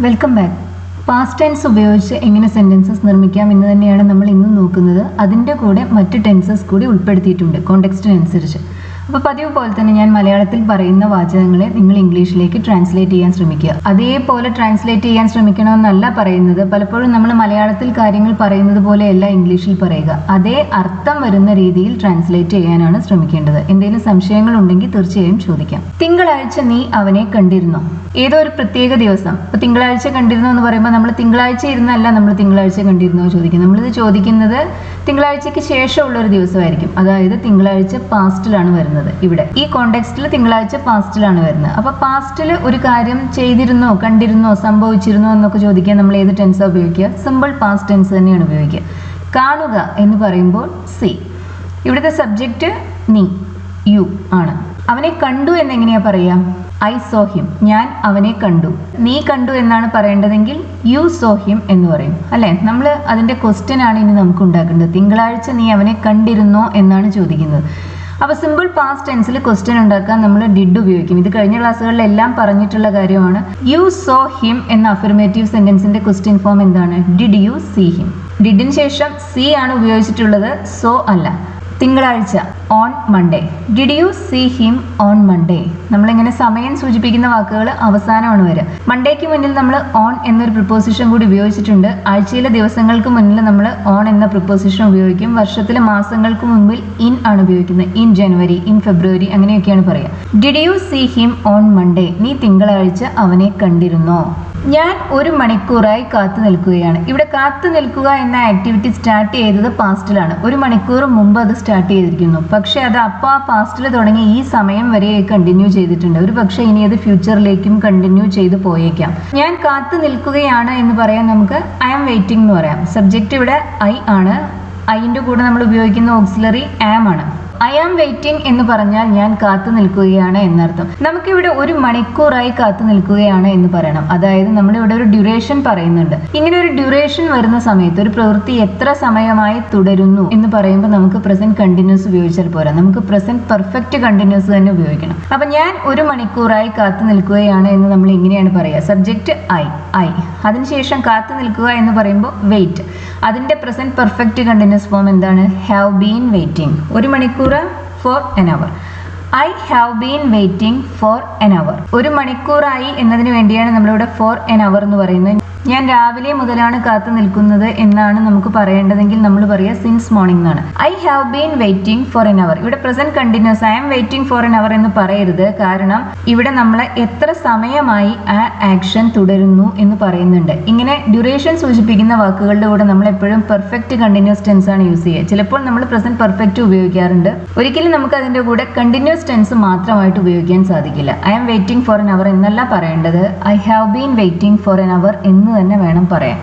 Welcome back. Past tense ഉപയോഗിച്ച് എങ്ങനെ sentences നിർമ്മിക്കാം എന്ന് തന്നെയാണ് നമ്മൾ ഇന്നും നോക്കുന്നത്. അതിൻ്റെ കൂടെ മറ്റ് ടെൻസസ് കൂടി ഉൾപ്പെടുത്തിയിട്ടുണ്ട് കോണ്ടെക്സ്റ്റിനനുസരിച്ച്. അപ്പോൾ പതിവ് പോലെ തന്നെ ഞാൻ മലയാളത്തിൽ പറയുന്ന വാചകങ്ങളെ നിങ്ങൾ ഇംഗ്ലീഷിലേക്ക് ട്രാൻസ്ലേറ്റ് ചെയ്യാൻ ശ്രമിക്കുക. അതേപോലെ ട്രാൻസ്ലേറ്റ് ചെയ്യാൻ ശ്രമിക്കണമെന്നല്ല പറയുന്നത്. പലപ്പോഴും നമ്മൾ മലയാളത്തിൽ കാര്യങ്ങൾ പറയുന്നത് പോലെയല്ല ഇംഗ്ലീഷിൽ പറയുക. അതേ അർത്ഥം വരുന്ന രീതിയിൽ ട്രാൻസ്ലേറ്റ് ചെയ്യാനാണ് ശ്രമിക്കേണ്ടത്. എന്തെങ്കിലും സംശയങ്ങൾ ഉണ്ടെങ്കിൽ തീർച്ചയായും ചോദിക്കാം. തിങ്കളാഴ്ച നീ അവനെ കണ്ടിരുന്നോ? ഏതോ ഒരു പ്രത്യേക ദിവസം. ഇപ്പോൾ തിങ്കളാഴ്ച കണ്ടിരുന്നോ എന്ന് പറയുമ്പോൾ നമ്മൾ തിങ്കളാഴ്ച ഇരുന്നല്ല നമ്മൾ തിങ്കളാഴ്ച കണ്ടിരുന്നോ ചോദിക്കുന്നത്. നമ്മളിത് ചോദിക്കുന്നത് തിങ്കളാഴ്ചയ്ക്ക് ശേഷമുള്ള ഒരു ദിവസമായിരിക്കും. അതായത് തിങ്കളാഴ്ച പാസ്റ്റിലാണ് വരുന്നത്. ഇവിടെ ഈ കോണ്ടെക്സ്റ്റിൽ തിങ്കളാഴ്ച പാസ്റ്റിലാണ് വരുന്നത്. അപ്പൊ പാസ്റ്റിൽ ഒരു കാര്യം ചെയ്തിരുന്നോ, കണ്ടിരുന്നോ, സംഭവിച്ചിരുന്നോ എന്നൊക്കെ ചോദിക്കാൻ നമ്മൾ ഏത് ടെൻസാ ഉപയോഗിക്കുക? സിമ്പിൾ പാസ്റ്റ് ടെൻസ് തന്നെയാണ് ഉപയോഗിക്കുക. കാണുക എന്ന് പറയുമ്പോൾ സി. ഇവിടുത്തെ സബ്ജക്റ്റ് നീ, യു ആണ്. അവനെ കണ്ടു എന്നെങ്ങനെയാ പറയാ? I saw him. ഞാൻ അവനെ കണ്ടു. നീ കണ്ടു എന്നാണ് പറയേണ്ടതെങ്കിൽ യു സോ ഹിം എന്ന് പറയും, അല്ലെ? നമ്മൾ അതിന്റെ ക്വസ്റ്റ്യൻ ആണ് ഇനി നമുക്ക് ഉണ്ടാക്കേണ്ടത്. തിങ്കളാഴ്ച നീ അവനെ കണ്ടിരുന്നോ എന്നാണ് ചോദിക്കുന്നത്. അപ്പോൾ സിമ്പിൾ പാസ്റ്റ് ടെൻസിൽ ക്വസ്റ്റ്യൻ ഉണ്ടാക്കാൻ നമ്മൾ ഡിഡ് ഉപയോഗിക്കും. ഇത് കഴിഞ്ഞ ക്ലാസ്സുകളിലെല്ലാം പറഞ്ഞിട്ടുള്ള കാര്യമാണ്. യു സോ ഹിം എന്ന അഫർമേറ്റീവ് സെന്റൻസിന്റെ ക്വസ്റ്റ്യൻ ഫോം എന്താണ്? Did you see him. ഡിഡിന് ശേഷം സി ആണ് ഉപയോഗിച്ചിട്ടുള്ളത്, സോ അല്ല. തിങ്കളാഴ്ച on Monday. Did you see him on Monday. നമ്മളിങ്ങനെ സമയം സൂചിപ്പിക്കുന്ന വാക്കുകൾ അവസാനമാണ് വരിക. മൺഡേക്ക് മുന്നിൽ നമ്മൾ ഓൺ എന്നൊരു പ്രിപ്പോസിഷൻ കൂടി ഉപയോഗിച്ചിട്ടുണ്ട്. ആഴ്ചയിലെ ദിവസങ്ങൾക്ക് മുന്നിൽ നമ്മൾ ഓൺ എന്ന പ്രിപ്പോസിഷൻ ഉപയോഗിക്കും. വർഷത്തിലെ മാസങ്ങൾക്ക് മുമ്പിൽ ഇൻ ആണ് ഉപയോഗിക്കുന്നത്. ഇൻ ജനുവരി, ഇൻ ഫെബ്രുവരി, അങ്ങനെയൊക്കെയാണ് പറയുക. Did you see him on Monday. നീ തിങ്കളാഴ്ച അവനെ കണ്ടിരുന്നോ? ഞാൻ 1 മണിക്കൂറായി കാത്തു നിൽക്കുകയാണ്. ഇവിടെ കാത്തു നിൽക്കുക എന്ന ആക്ടിവിറ്റി സ്റ്റാർട്ട് ചെയ്തത് പാസ്റ്റിലാണ്. 1 മണിക്കൂർ മുമ്പ് അത് സ്റ്റാർട്ട് ചെയ്തിരിക്കുന്നു. പക്ഷെ അത് അപ്പോൾ ആ പാസ്റ്റിൽ തുടങ്ങി ഈ സമയം വരെ കണ്ടിന്യൂ ചെയ്തിട്ടുണ്ട്. ഒരു പക്ഷേ ഇനി അത് ഫ്യൂച്ചറിലേക്കും കണ്ടിന്യൂ ചെയ്ത് പോയേക്കാം. ഞാൻ കാത്തു നിൽക്കുകയാണ് എന്ന് പറയാൻ നമുക്ക് ഐ ആം വെയിറ്റിംഗ് എന്ന് പറയാം. സബ്ജക്റ്റ് ഇവിടെ ഐ ആണ്. ഐൻ്റെ കൂടെ നമ്മൾ ഉപയോഗിക്കുന്ന ഓക്സിലറി ആം ആണ്. ഐ ആം വെയിറ്റിംഗ് എന്ന് പറഞ്ഞാൽ ഞാൻ കാത്തു നിൽക്കുകയാണ് എന്നർത്ഥം. നമുക്കിവിടെ 1 മണിക്കൂറായി കാത്തു നിൽക്കുകയാണ് എന്ന് പറയണം. അതായത് നമ്മളിവിടെ ഒരു ഡ്യൂറേഷൻ പറയുന്നുണ്ട്. ഇങ്ങനെ ഒരു ഡ്യൂറേഷൻ വരുന്ന സമയത്ത് ഒരു പ്രവൃത്തി എത്ര സമയമായി തുടരുന്നു എന്ന് പറയുമ്പോൾ നമുക്ക് പ്രസന്റ് കണ്ടിന്യൂസ് ഉപയോഗിച്ചാൽ പോരാ. നമുക്ക് പ്രസന്റ് പെർഫെക്റ്റ് കണ്ടിന്യൂസ് തന്നെ ഉപയോഗിക്കണം. അപ്പൊ ഞാൻ 1 മണിക്കൂറായി കാത്തു നിൽക്കുകയാണ് എന്ന് നമ്മൾ ഇങ്ങനെയാണ് പറയുക. Subject I. അതിനുശേഷം കാത്തു നിൽക്കുക എന്ന് പറയുമ്പോൾ വെയിറ്റ്. അതിന്റെ പ്രസന്റ് പെർഫെക്റ്റ് കണ്ടിന്യൂസ് ഫോം എന്താണ്? Have been waiting. 1 മണിക്കൂർ for an hour. I have been waiting for an hour. 1 മണിക്കൂറായി എന്നതിന് വേണ്ടിയാണ് നമ്മളിവിടെ for an hour എന്ന് പറയുന്നത്. ഞാൻ രാവിലെ മുതലാണ് കാത്തു നിൽക്കുന്നത് എന്നാണ് നമുക്ക് പറയേണ്ടതെങ്കിൽ നമ്മൾ പറയുക സിൻസ് മോർണിംഗ് എന്നാണ്. I have been waiting for an hour. ഇവിടെ present continuous I am waiting for an hour എന്ന് പറയരുത്. കാരണം ഇവിടെ നമ്മൾ എത്ര സമയമായി ആ ആക്ഷൻ തുടരുന്നു എന്ന് പറയുന്നുണ്ട്. ഇങ്ങനെ ഡ്യൂറേഷൻ സൂചിപ്പിക്കുന്ന വാക്കുകളുടെ കൂടെ നമ്മൾ എപ്പോഴും പെർഫെക്റ്റ് കണ്ടിന്യൂസ് ടെൻസ് ആണ് യൂസ് ചെയ്യുക. ചിലപ്പോൾ നമ്മൾ പ്രസന്റ് പെർഫെക്റ്റ് ഉപയോഗിക്കാറുണ്ട്. ഒരിക്കലും നമുക്ക് അതിന്റെ കൂടെ കണ്ടിന്യൂസ് ടെൻസ് മാത്രമായിട്ട് ഉപയോഗിക്കാൻ സാധിക്കില്ല. I am waiting for an hour എന്നല്ല പറയേണ്ടത്. I have been waiting for an hour എന്ന് തന്നെ വേണം പറയാൻ.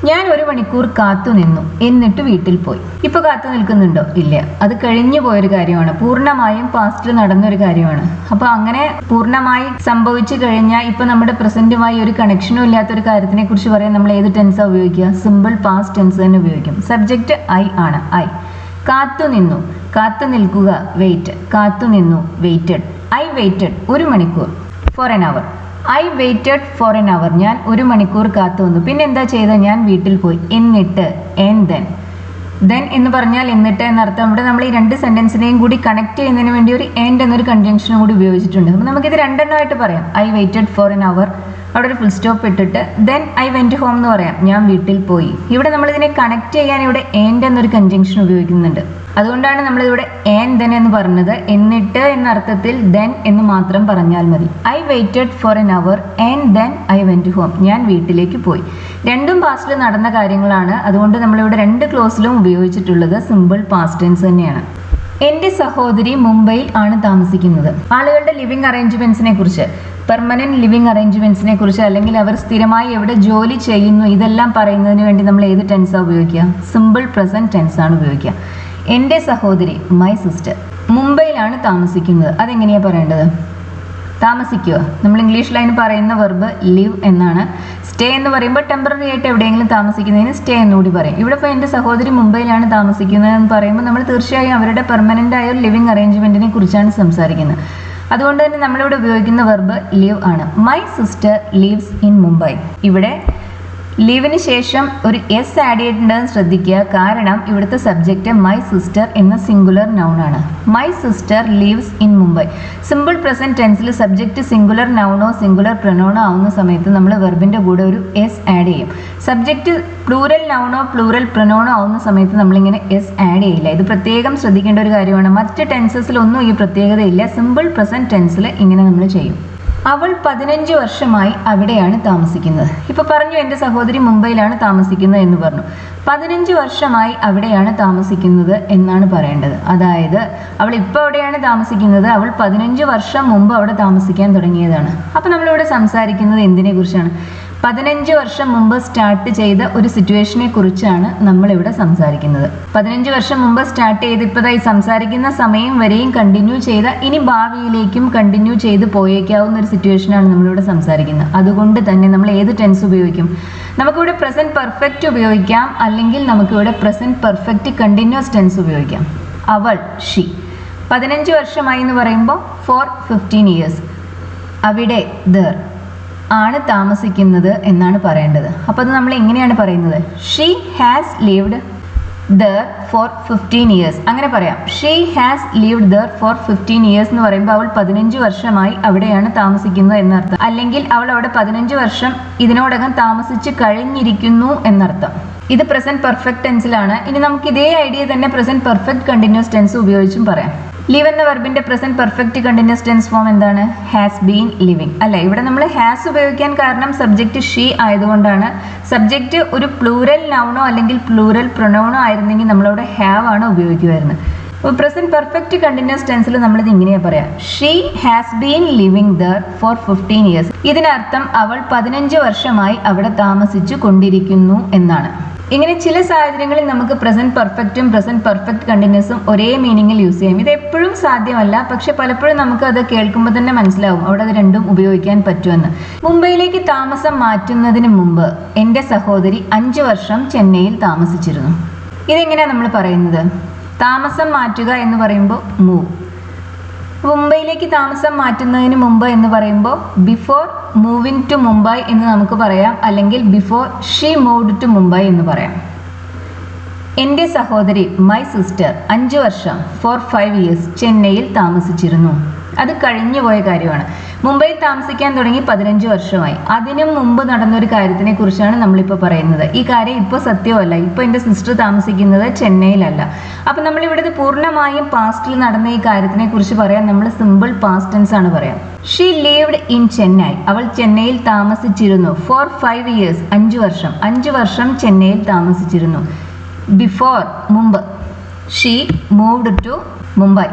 ഞാൻ 1 മണിക്കൂർ കാത്തു നിന്നു എന്നിട്ട് വീട്ടിൽ പോയി. ഇപ്പൊ കാത്തു നിൽക്കുന്നുണ്ടോ? ഇല്ല. അത് കഴിഞ്ഞു പോയൊരു കാര്യമാണ്. പൂർണ്ണമായും പാസ്റ്റിൽ നടന്നൊരു കാര്യമാണ്. അപ്പൊ അങ്ങനെ പൂർണ്ണമായി സംഭവിച്ചു കഴിഞ്ഞാൽ ഇപ്പൊ നമ്മുടെ പ്രസന്റുമായി ഒരു കണക്ഷനും ഇല്ലാത്തൊരു കാര്യത്തിനെ കുറിച്ച് പറയാൻ നമ്മൾ ഏത് ടെൻസാ ഉപയോഗിക്കുക? സിമ്പിൾ പാസ്റ്റ് ടെൻസ് തന്നെ ഉപയോഗിക്കും. സബ്ജക്റ്റ് ഐ ആണ്. ഐ. കാത്തു നിന്നു, കാത്തു നിൽക്കുക, വെയിറ്റ്. കാത്തു നിന്നു, വെയിറ്റഡ്. ഐ വെയിറ്റഡ് 1 മണിക്കൂർ for an hour. I waited for an hour. ഞാൻ 1 മണിക്കൂർ കാത്തു നിന്നു. പിന്നെ എന്താ ചെയ്തത്? ഞാൻ വീട്ടിൽ പോയി. എന്നിട്ട് ദെൻ. ദെൻ എന്ന് പറഞ്ഞാൽ എന്നിട്ട് എന്നർത്ഥം. ഇവിടെ നമ്മൾ ഈ 2 സെന്റൻസിനെയും കൂടി കണക്ട് ചെയ്യുന്നതിന് വേണ്ടി ഒരു എൻഡ് എന്നൊരു കൺജങ്ഷനും കൂടി ഉപയോഗിച്ചിട്ടുണ്ട്. അപ്പോൾ നമുക്കിത് 2 എണ്ണമായിട്ട് പറയാം. ഐ വെയിറ്റഡ് ഫോർ എൻ അവർ, അവിടെ ഒരു ഫുൾ സ്റ്റോപ്പ് ഇട്ടിട്ട് ദെൻ ഐ വെന്റ് ഹോം എന്ന് പറയാം. ഞാൻ വീട്ടിൽ പോയി. ഇവിടെ നമ്മൾ ഇതിനെ കണക്ട് ചെയ്യാൻ ഇവിടെ എൻഡ് എന്നൊരു കൺജങ്ഷൻ ഉപയോഗിക്കുന്നുണ്ട്. അതുകൊണ്ടാണ് നമ്മളിവിടെ ആൻഡ് ദെൻ എന്ന് പറഞ്ഞത്. എന്നിട്ട് എന്ന അർത്ഥത്തിൽ ദെൻ എന്ന് മാത്രം പറഞ്ഞാൽ മതി. I waited for an hour and then I went home. ഞാൻ വീട്ടിലേക്ക് പോയി. രണ്ടും പാസ്റ്റിൽ നടന്ന കാര്യങ്ങളാണ്. അതുകൊണ്ട് നമ്മളിവിടെ 2 ക്ലോസിലും ഉപയോഗിച്ചിട്ടുള്ളത് സിമ്പിൾ പാസ്റ്റ് ടെൻസ് തന്നെയാണ്. എൻ്റെ സഹോദരി മുംബൈയിൽ ആണ് താമസിക്കുന്നത്. ആളുകളുടെ ലിവിംഗ് അറേഞ്ച്മെന്റ്സിനെ കുറിച്ച്, പെർമനന്റ് ലിവിംഗ് അറേഞ്ച്മെന്റ്സിനെ കുറിച്ച്, അല്ലെങ്കിൽ അവർ സ്ഥിരമായി എവിടെ ജോലി ചെയ്യുന്നു, ഇതെല്ലാം പറയുന്നതിന് വേണ്ടി നമ്മൾ ഏത് ടെൻസാണ് ഉപയോഗിക്കുക? സിമ്പിൾ പ്രസന്റ് ടെൻസ് ആണ് ഉപയോഗിക്കുക. എൻ്റെ സഹോദരി, മൈ സിസ്റ്റർ, മുംബൈയിലാണ് താമസിക്കുന്നത്. അതെങ്ങനെയാണ് പറയേണ്ടത്? താമസിക്കുക. നമ്മൾ ഇംഗ്ലീഷിൽ അതിന് പറയുന്ന വെർബ് ലിവ് എന്നാണ്. സ്റ്റേ എന്ന് പറയുമ്പോൾ ടെമ്പററി ആയിട്ട് എവിടെയെങ്കിലും താമസിക്കുന്നതിന് സ്റ്റേ എന്നുകൂടി പറയും. ഇവിടെ ഇപ്പോൾ എൻ്റെ സഹോദരി മുംബൈയിലാണ് താമസിക്കുന്നത് എന്ന് പറയുമ്പോൾ നമ്മൾ തീർച്ചയായും അവരുടെ പെർമനന്റ് ആയ ഒരു ലിവിംഗ് അറേഞ്ച്മെന്റിനെ കുറിച്ചാണ് സംസാരിക്കുന്നത്. അതുകൊണ്ട് തന്നെ നമ്മളിവിടെ ഉപയോഗിക്കുന്ന വെർബ് ലിവ് ആണ്. My sister lives in Mumbai. ഇവിടെ ലീവിന് ശേഷം ഒരു എസ് ആഡ് ചെയ്തിട്ടുണ്ടെന്ന് ശ്രദ്ധിക്കുക. കാരണം ഇവിടുത്തെ സബ്ജക്റ്റ് മൈ സിസ്റ്റർ എന്ന സിംഗുലർ നൗൺ ആണ്. My sister lives in Mumbai. Simple present ടെൻസിൽ സബ്ജക്റ്റ് സിംഗുലർ നൗണോ സിംഗുലർ പ്രൊനൗണോ ആവുന്ന സമയത്ത് നമ്മൾ വെർബിന്റെ കൂടെ ഒരു എസ് ആഡ് ചെയ്യും. സബ്ജക്റ്റ് പ്ലൂറൽ നൗണോ പ്ലൂറൽ പ്രൊനൗണോ ആവുന്ന സമയത്ത് നമ്മളിങ്ങനെ എസ് ആഡ് ചെയ്യില്ല. ഇത് പ്രത്യേകം ശ്രദ്ധിക്കേണ്ട ഒരു കാര്യമാണ്. മറ്റ് ടെൻസസിലൊന്നും ഈ പ്രത്യേകതയില്ല. സിമ്പിൾ പ്രസന്റ് ടെൻസിൽ ഇങ്ങനെ നമ്മൾ ചെയ്യും. അവൾ 15 വർഷമായി അവിടെയാണ് താമസിക്കുന്നത്. ഇപ്പൊ പറഞ്ഞു എൻ്റെ സഹോദരി മുംബൈയിലാണ് താമസിക്കുന്നത് എന്ന് പറഞ്ഞു. 15 വർഷമായി അവിടെയാണ് താമസിക്കുന്നത് എന്നാണ് പറയേണ്ടത്. അതായത് അവൾ ഇപ്പോൾ എവിടെയാണ് താമസിക്കുന്നത്, അവൾ 15 വർഷം മുമ്പ് അവിടെ താമസിക്കാൻ തുടങ്ങിയതാണ്. അപ്പൊ നമ്മളിവിടെ സംസാരിക്കുന്നത് എന്തിനെ കുറിച്ചാണ്? 15 വർഷം മുമ്പ് സ്റ്റാർട്ട് ചെയ്ത ഒരു സിറ്റുവേഷനെ കുറിച്ചാണ് നമ്മളിവിടെ സംസാരിക്കുന്നത്. 15 വർഷം മുമ്പ് സ്റ്റാർട്ട് ചെയ്ത് ഇപ്പോഴായി സംസാരിക്കുന്ന സമയം വരെയും കണ്ടിന്യൂ ചെയ്ത, ഇനി ഭാവിയിലേക്കും കണ്ടിന്യൂ ചെയ്ത് പോയേക്കാവുന്ന ഒരു സിറ്റുവേഷനാണ് നമ്മളിവിടെ സംസാരിക്കുന്നത്. അതുകൊണ്ട് തന്നെ നമ്മൾ ഏത് ടെൻസ് ഉപയോഗിക്കും? നമുക്കിവിടെ പ്രസന്റ് പെർഫെക്റ്റ് ഉപയോഗിക്കാം, അല്ലെങ്കിൽ നമുക്കിവിടെ പ്രസന്റ് പെർഫെക്റ്റ് കണ്ടിന്യൂസ് ടെൻസ് ഉപയോഗിക്കാം. അവൾ ഷി 15 വർഷമായി എന്ന് പറയുമ്പോൾ ഫോർ 15 ഇയേഴ്സ്. അവിടെ ദർ ആണ് താമസിക്കുന്നത് എന്നാണ് പറയേണ്ടത്. അപ്പോൾ അത് നമ്മൾ എങ്ങനെയാണ് പറയുന്നത്? She has lived there for 15 years. അങ്ങനെ പറയാം. She has lived there for 15 years എന്ന് പറയുമ്പോൾ അവൾ 15 വർഷമായി അവിടെയാണ് താമസിക്കുന്നത് എന്നർത്ഥം. അല്ലെങ്കിൽ അവൾ അവിടെ 15 വർഷം ഇതിനോടകം താമസിച്ച് കഴിഞ്ഞിരിക്കുന്നു എന്നർത്ഥം. ഇത് പ്രസന്റ് പെർഫെക്റ്റ് ടെൻസിലാണ്. ഇനി നമുക്ക് ഇതേ ഐഡിയ തന്നെ പ്രസന്റ് പെർഫെക്റ്റ് കണ്ടിന്യൂസ് ടെൻസ് ഉപയോഗിച്ചും പറയാം. ലിവ് എന്ന വെർബിന്റെ present perfect continuous tense form എന്താണ്? Has been living. അല്ല, ഇവിടെ നമ്മൾ ഹാസ് ഉപയോഗിക്കാൻ കാരണം സബ്ജക്റ്റ് ഷീ ആയതുകൊണ്ടാണ്. സബ്ജക്റ്റ് ഒരു പ്ലൂറൽ നൗണോ അല്ലെങ്കിൽ പ്ലൂറൽ പ്രൊനൗണോ ആയിരുന്നെങ്കിൽ നമ്മളവിടെ ഹാവ് ആണ് ഉപയോഗിക്കുമായിരുന്നത്. അപ്പോൾ പ്രസന്റ് പെർഫെക്റ്റ് കണ്ടിന്യൂസ് ടെൻസിൽ നമ്മളിത് ഇങ്ങനെയാ പറയാം. She has been living there for 15 years. ഇതിനർത്ഥം അവൾ 15 വർഷമായി അവിടെ താമസിച്ചു കൊണ്ടിരിക്കുന്നു എന്നാണ്. ഇങ്ങനെ ചില സാഹചര്യങ്ങളിൽ നമുക്ക് പ്രസന്റ് പെർഫെക്റ്റും പ്രസന്റ് പെർഫെക്റ്റ് കണ്ടിന്യൂസും ഒരേ മീനിങ്ങിൽ യൂസ് ചെയ്യും. ഇത് എപ്പോഴും സാധ്യമല്ല, പക്ഷെ പലപ്പോഴും നമുക്ക് അത് കേൾക്കുമ്പോൾ തന്നെ മനസ്സിലാവും അവിടെ അത് രണ്ടും ഉപയോഗിക്കാൻ പറ്റുമെന്ന്. മുംബൈയിലേക്ക് താമസം മാറ്റുന്നതിന് മുമ്പ് എൻ്റെ സഹോദരി 5 വർഷം ചെന്നൈയിൽ താമസിച്ചിരുന്നു. ഇതെങ്ങനെയാണ് നമ്മൾ പറയുന്നത്? താമസം മാറ്റുക എന്ന് പറയുമ്പോൾ മൂവ്. മുംബൈയിലേക്ക് താമസം മാറ്റുന്നതിന് മുമ്പ് എന്ന് പറയുമ്പോൾ ബിഫോർ മൂവിങ് ടു മുംബൈ എന്ന് നമുക്ക് പറയാം, അല്ലെങ്കിൽ before she moved to Mumbai എന്ന് പറയാം. എൻ്റെ സഹോദരി മൈ സിസ്റ്റർ 5 വർഷം ഫോർ 5 ഇയേഴ്സ് ചെന്നൈയിൽ താമസിച്ചിരുന്നു. അത് കഴിഞ്ഞു പോയ കാര്യമാണ്. മുംബൈയിൽ താമസിക്കാൻ തുടങ്ങി 15 വർഷമായി. അതിനും മുമ്പ് നടന്നൊരു കാര്യത്തിനെ കുറിച്ചാണ് നമ്മളിപ്പോൾ പറയുന്നത്. ഈ കാര്യം ഇപ്പോൾ സത്യമല്ല. ഇപ്പോൾ എൻ്റെ സിസ്റ്റർ താമസിക്കുന്നത് ചെന്നൈയിലല്ല. അപ്പം നമ്മളിവിടെ ഇത് പൂർണ്ണമായും പാസ്റ്റിൽ നടന്ന ഈ കാര്യത്തിനെ കുറിച്ച് പറയാൻ നമ്മൾ സിമ്പിൾ പാസ്റ്റ് ടെൻസ് ആണ് പറയാം. She lived in Chennai. അവൾ ചെന്നൈയിൽ താമസിച്ചിരുന്നു. ഫോർ 5 ഇയേഴ്സ് 5 വർഷം. 5 വർഷം ചെന്നൈയിൽ താമസിച്ചിരുന്നു. ബിഫോർ മുമ്പ്. She moved to Mumbai.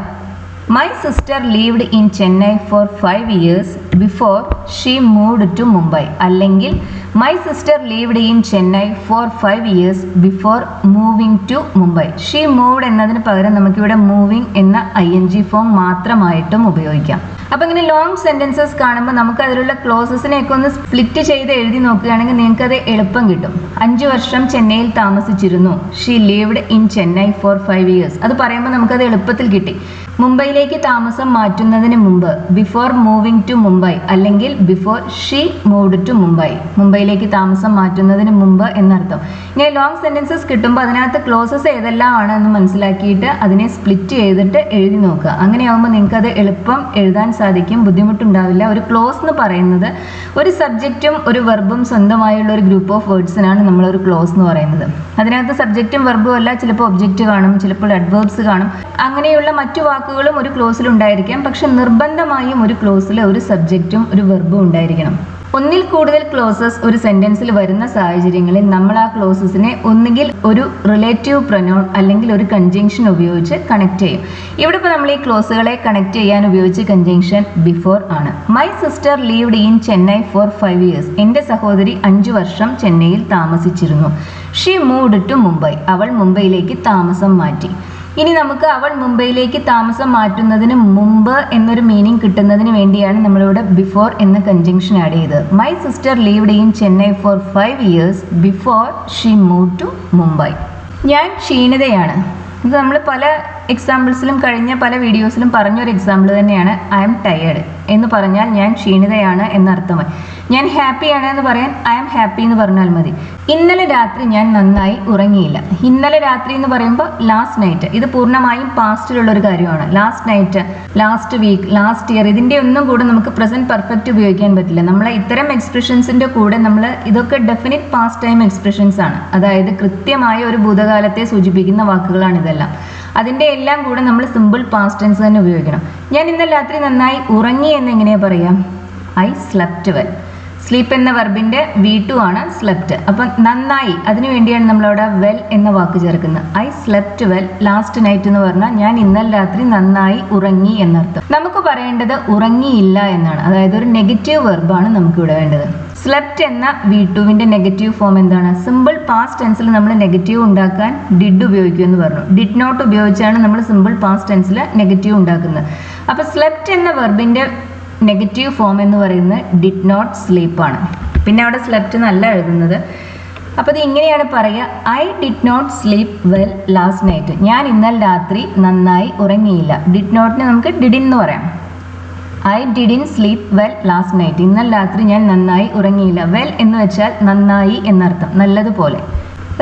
My sister lived in Chennai for 5 years before she moved to Mumbai. അല്ലെങ്കിൽ my sister lived in Chennai for 5 years before moving to Mumbai. She moved എന്നതിന് പകരം നമുക്കിവിടെ moving എന്ന ing ഫോം മാത്രമായിട്ടും ഉപയോഗിക്കാം. അപ്പോൾ ഇങ്ങനെ long sentences കാണുമ്പോൾ നമുക്ക് അതിലുള്ള ക്ലോസസിനെയൊക്കെ ഒന്ന് സ്പ്ലിറ്റ് ചെയ്ത് എഴുതി നോക്കുകയാണെങ്കിൽ നിങ്ങൾക്കത് എളുപ്പം കിട്ടും. 5 വർഷം ചെന്നൈയിൽ താമസിച്ചിരുന്നു. She lived in Chennai for 5 years. അത് പറയുമ്പോൾ നമുക്കത് എളുപ്പത്തിൽ കിട്ടി. മുംബൈയിലേക്ക് താമസം മാറ്റുന്നതിന് മുമ്പ് ബിഫോർ മൂവിങ് ടു മുംബൈ, അല്ലെങ്കിൽ before she moved to Mumbai. മുംബൈയിലേക്ക് താമസം മാറ്റുന്നതിന് മുമ്പ് എന്നർത്ഥം. ഇങ്ങനെ ലോങ് സെന്റൻസസ് കിട്ടുമ്പോൾ അതിനകത്ത് ക്ലോസസ് ഏതെല്ലാം ആണെന്ന് മനസ്സിലാക്കിയിട്ട് അതിനെ സ്പ്ലിറ്റ് ചെയ്തിട്ട് എഴുതി നോക്കുക. അങ്ങനെയാകുമ്പോൾ നിങ്ങൾക്ക് അത് എളുപ്പം എഴുതാൻ സാധിക്കും, ബുദ്ധിമുട്ടുണ്ടാവില്ല. ഒരു ക്ലോസ് എന്ന് പറയുന്നത് ഒരു സബ്ജക്റ്റും ഒരു വെർബും സ്വന്തമായുള്ള ഒരു ഗ്രൂപ്പ് ഓഫ് വേർഡ്സിനാണ് നമ്മളൊരു ക്ലോസ് എന്ന് പറയുന്നത്. അതിനകത്ത് സബ്ജക്റ്റും വെർബും അല്ല, ചിലപ്പോൾ ഒബ്ജക്റ്റ് കാണും, ചിലപ്പോൾ അഡ്വേർബ്സ് കാണും. അങ്ങനെയുള്ള മറ്റു വാക്കുകളും ഒരു ക്ലോസിൽ ഉണ്ടായിരിക്കാം. പക്ഷെ നിർബന്ധമായും ഒരു ക്ലോസിൽ ഒരു സബ്ജക്റ്റും ഒരു വെർബും ഉണ്ടായിരിക്കണം. ഒന്നിൽ കൂടുതൽ ക്ലോസസ് ഒരു സെന്റൻസിൽ വരുന്ന സാഹചര്യങ്ങളിൽ നമ്മൾ ആ ക്ലോസസിനെ ഒന്നുകിൽ ഒരു റിലേറ്റീവ് പ്രൊനൗൺ അല്ലെങ്കിൽ ഒരു കൺജങ്ഷൻ ഉപയോഗിച്ച് കണക്ട് ചെയ്യും. ഇവിടെ ഇപ്പോൾ നമ്മൾ ഈ ക്ലോസുകളെ കണക്ട് ചെയ്യാൻ ഉപയോഗിച്ച കൺജങ്ഷൻ ബിഫോർ ആണ്. My sister lived in Chennai for 5 years. എൻ്റെ സഹോദരി 5 വർഷം ചെന്നൈയിൽ താമസിച്ചിരുന്നു. She moved to Mumbai. അവൾ മുംബൈയിലേക്ക് താമസം മാറ്റി. ഇനി നമുക്ക് അവൾ മുംബൈയിലേക്ക് താമസം മാറ്റുന്നതിന് മുമ്പ് എന്നൊരു മീനിങ് കിട്ടുന്നതിന് വേണ്ടിയാണ് നമ്മളിവിടെ ബിഫോർ എന്ന കൺജങ്ഷൻ ആഡ് ചെയ്തത്. My sister lived in Chennai for 5 years before she move to Mumbai. ഞാൻ ക്ഷീണിതയാണ്. ഇത് നമ്മൾ പല എക്സാമ്പിൾസിലും കഴിഞ്ഞ പല വീഡിയോസിലും പറഞ്ഞൊരു എക്സാമ്പിൾ തന്നെയാണ് ഐ എം ടയേർഡ് എന്ന് പറഞ്ഞാൽ ഞാൻ ക്ഷീണിതയാണ് എന്നർത്ഥമായി. ഞാൻ ഹാപ്പിയാണ് എന്ന് പറയാൻ ഐ എം ഹാപ്പി എന്ന് പറഞ്ഞാൽ മതി. ഇന്നലെ രാത്രി ഞാൻ നന്നായി ഉറങ്ങിയില്ല. ഇന്നലെ രാത്രി എന്ന് പറയുമ്പോൾ ലാസ്റ്റ് നൈറ്റ്, ഇത് പൂർണ്ണമായും പാസ്റ്റിലുള്ള ഒരു കാര്യമാണ്. Last night, last week, last year, ഇതിൻ്റെ ഒന്നും കൂടെ നമുക്ക് പ്രസന്റ് പെർഫെക്റ്റ് ഉപയോഗിക്കാൻ പറ്റില്ല. നമ്മൾ ഇത്തരം എക്സ്പ്രഷൻസിന്റെ കൂടെ നമ്മൾ ഇതൊക്കെ ഡെഫിനിറ്റ് പാസ്റ്റ് ടൈം എക്സ്പ്രഷൻസ് ആണ്. അതായത് കൃത്യമായ ഒരു ഭൂതകാലത്തെ സൂചിപ്പിക്കുന്ന വാക്കുകളാണ് ഇതെല്ലാം. അതിൻ്റെ എല്ലാം കൂടെ നമ്മൾ സിമ്പിൾ പാസ്റ്റ് ടെൻസ് തന്നെ ഉപയോഗിക്കണം. ഞാൻ ഇന്നലെ രാത്രി നന്നായി ഉറങ്ങി എന്ന് എങ്ങനെയാ പറയാം? I slept well. സ്ലീപ്പ് എന്ന വെർബിന്റെ V2 ആണ് സ്ലെപ്റ്റ്. അപ്പം നന്നായി, അതിനു വേണ്ടിയാണ് നമ്മളവിടെ വെൽ എന്ന വാക്ക് ചേർക്കുന്നത്. I slept well last night എന്ന് പറഞ്ഞാൽ ഞാൻ ഇന്നലെ രാത്രി നന്നായി ഉറങ്ങി എന്നർത്ഥം. നമുക്ക് പറയേണ്ടത് ഉറങ്ങിയില്ല എന്നാണ്. അതായത് ഒരു നെഗറ്റീവ് വെർബാണ് നമുക്കിവിടെ വേണ്ടത്. സ്ലെപ്റ്റ് എന്ന V2വിന്റെ നെഗറ്റീവ് ഫോം എന്താണ്? സിമ്പിൾ പാസ്റ്റ് ടെൻസിൽ നമ്മൾ നെഗറ്റീവ് ഉണ്ടാക്കാൻ ഡിഡ് ഉപയോഗിക്കുമെന്ന് പറഞ്ഞു. ഡിഡ് നോട്ട് ഉപയോഗിച്ചാണ് നമ്മൾ സിമ്പിൾ പാസ്റ്റ് ടെൻസിൽ നെഗറ്റീവ് ഉണ്ടാക്കുന്നത്. അപ്പോൾ സ്ലെപ്റ്റ് എന്ന വെർബിന്റെ നെഗറ്റീവ് ഫോം എന്ന് പറയുന്നത് ഡിഡ് നോട്ട് സ്ലീപ്പ് ആണ്. പിന്നെ അവിടെ സ്ലെപ്റ്റ് എന്നല്ല എഴുതുന്നത്. അപ്പോൾ ഇത് ഇങ്ങനെയാണ് പറയുക: I did not sleep well last night. ഞാൻ ഇന്നലെ രാത്രി നന്നായി ഉറങ്ങിയില്ല. ഡിഡ് നോട്ടിന് നമുക്ക് ഡിഡിൻ എന്ന് പറയാം. I didn't sleep well last night. ഇന്നലെ രാത്രി ഞാൻ നന്നായി ഉറങ്ങിയില്ല. വെൽ എന്ന് വെച്ചാൽ നന്നായി എന്നർത്ഥം, നല്ലതുപോലെ.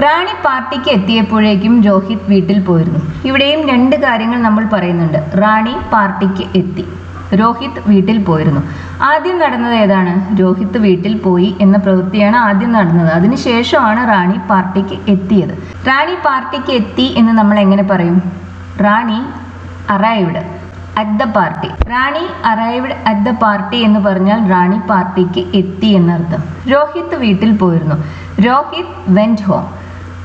റാണി പാർട്ടിക്ക് എത്തിയപ്പോഴേക്കും രോഹിത് വീട്ടിൽ പോയിരുന്നു. ഇവിടെയും രണ്ട് കാര്യങ്ങൾ നമ്മൾ പറയുന്നുണ്ട്. റാണി പാർട്ടിക്ക് എത്തി, രോഹിത് വീട്ടിൽ പോയിരുന്നു. ആദ്യം നടന്നത് ഏതാണ്? രോഹിത് വീട്ടിൽ പോയി എന്ന പ്രവൃത്തിയാണ് ആദ്യം നടന്നത്. അതിനുശേഷമാണ് റാണി പാർട്ടിക്ക് എത്തിയത്. റാണി പാർട്ടിക്ക് എത്തി എന്ന് നമ്മൾ എങ്ങനെ പറയും? Rani arrived at the party. Rani arrived at the party എന്ന് പറഞ്ഞാൽ റാണി പാർട്ടിക്ക് എത്തി എന്നർത്ഥം. രോഹിത് വീട്ടിൽ പോയിരുന്നു. Rohit went home.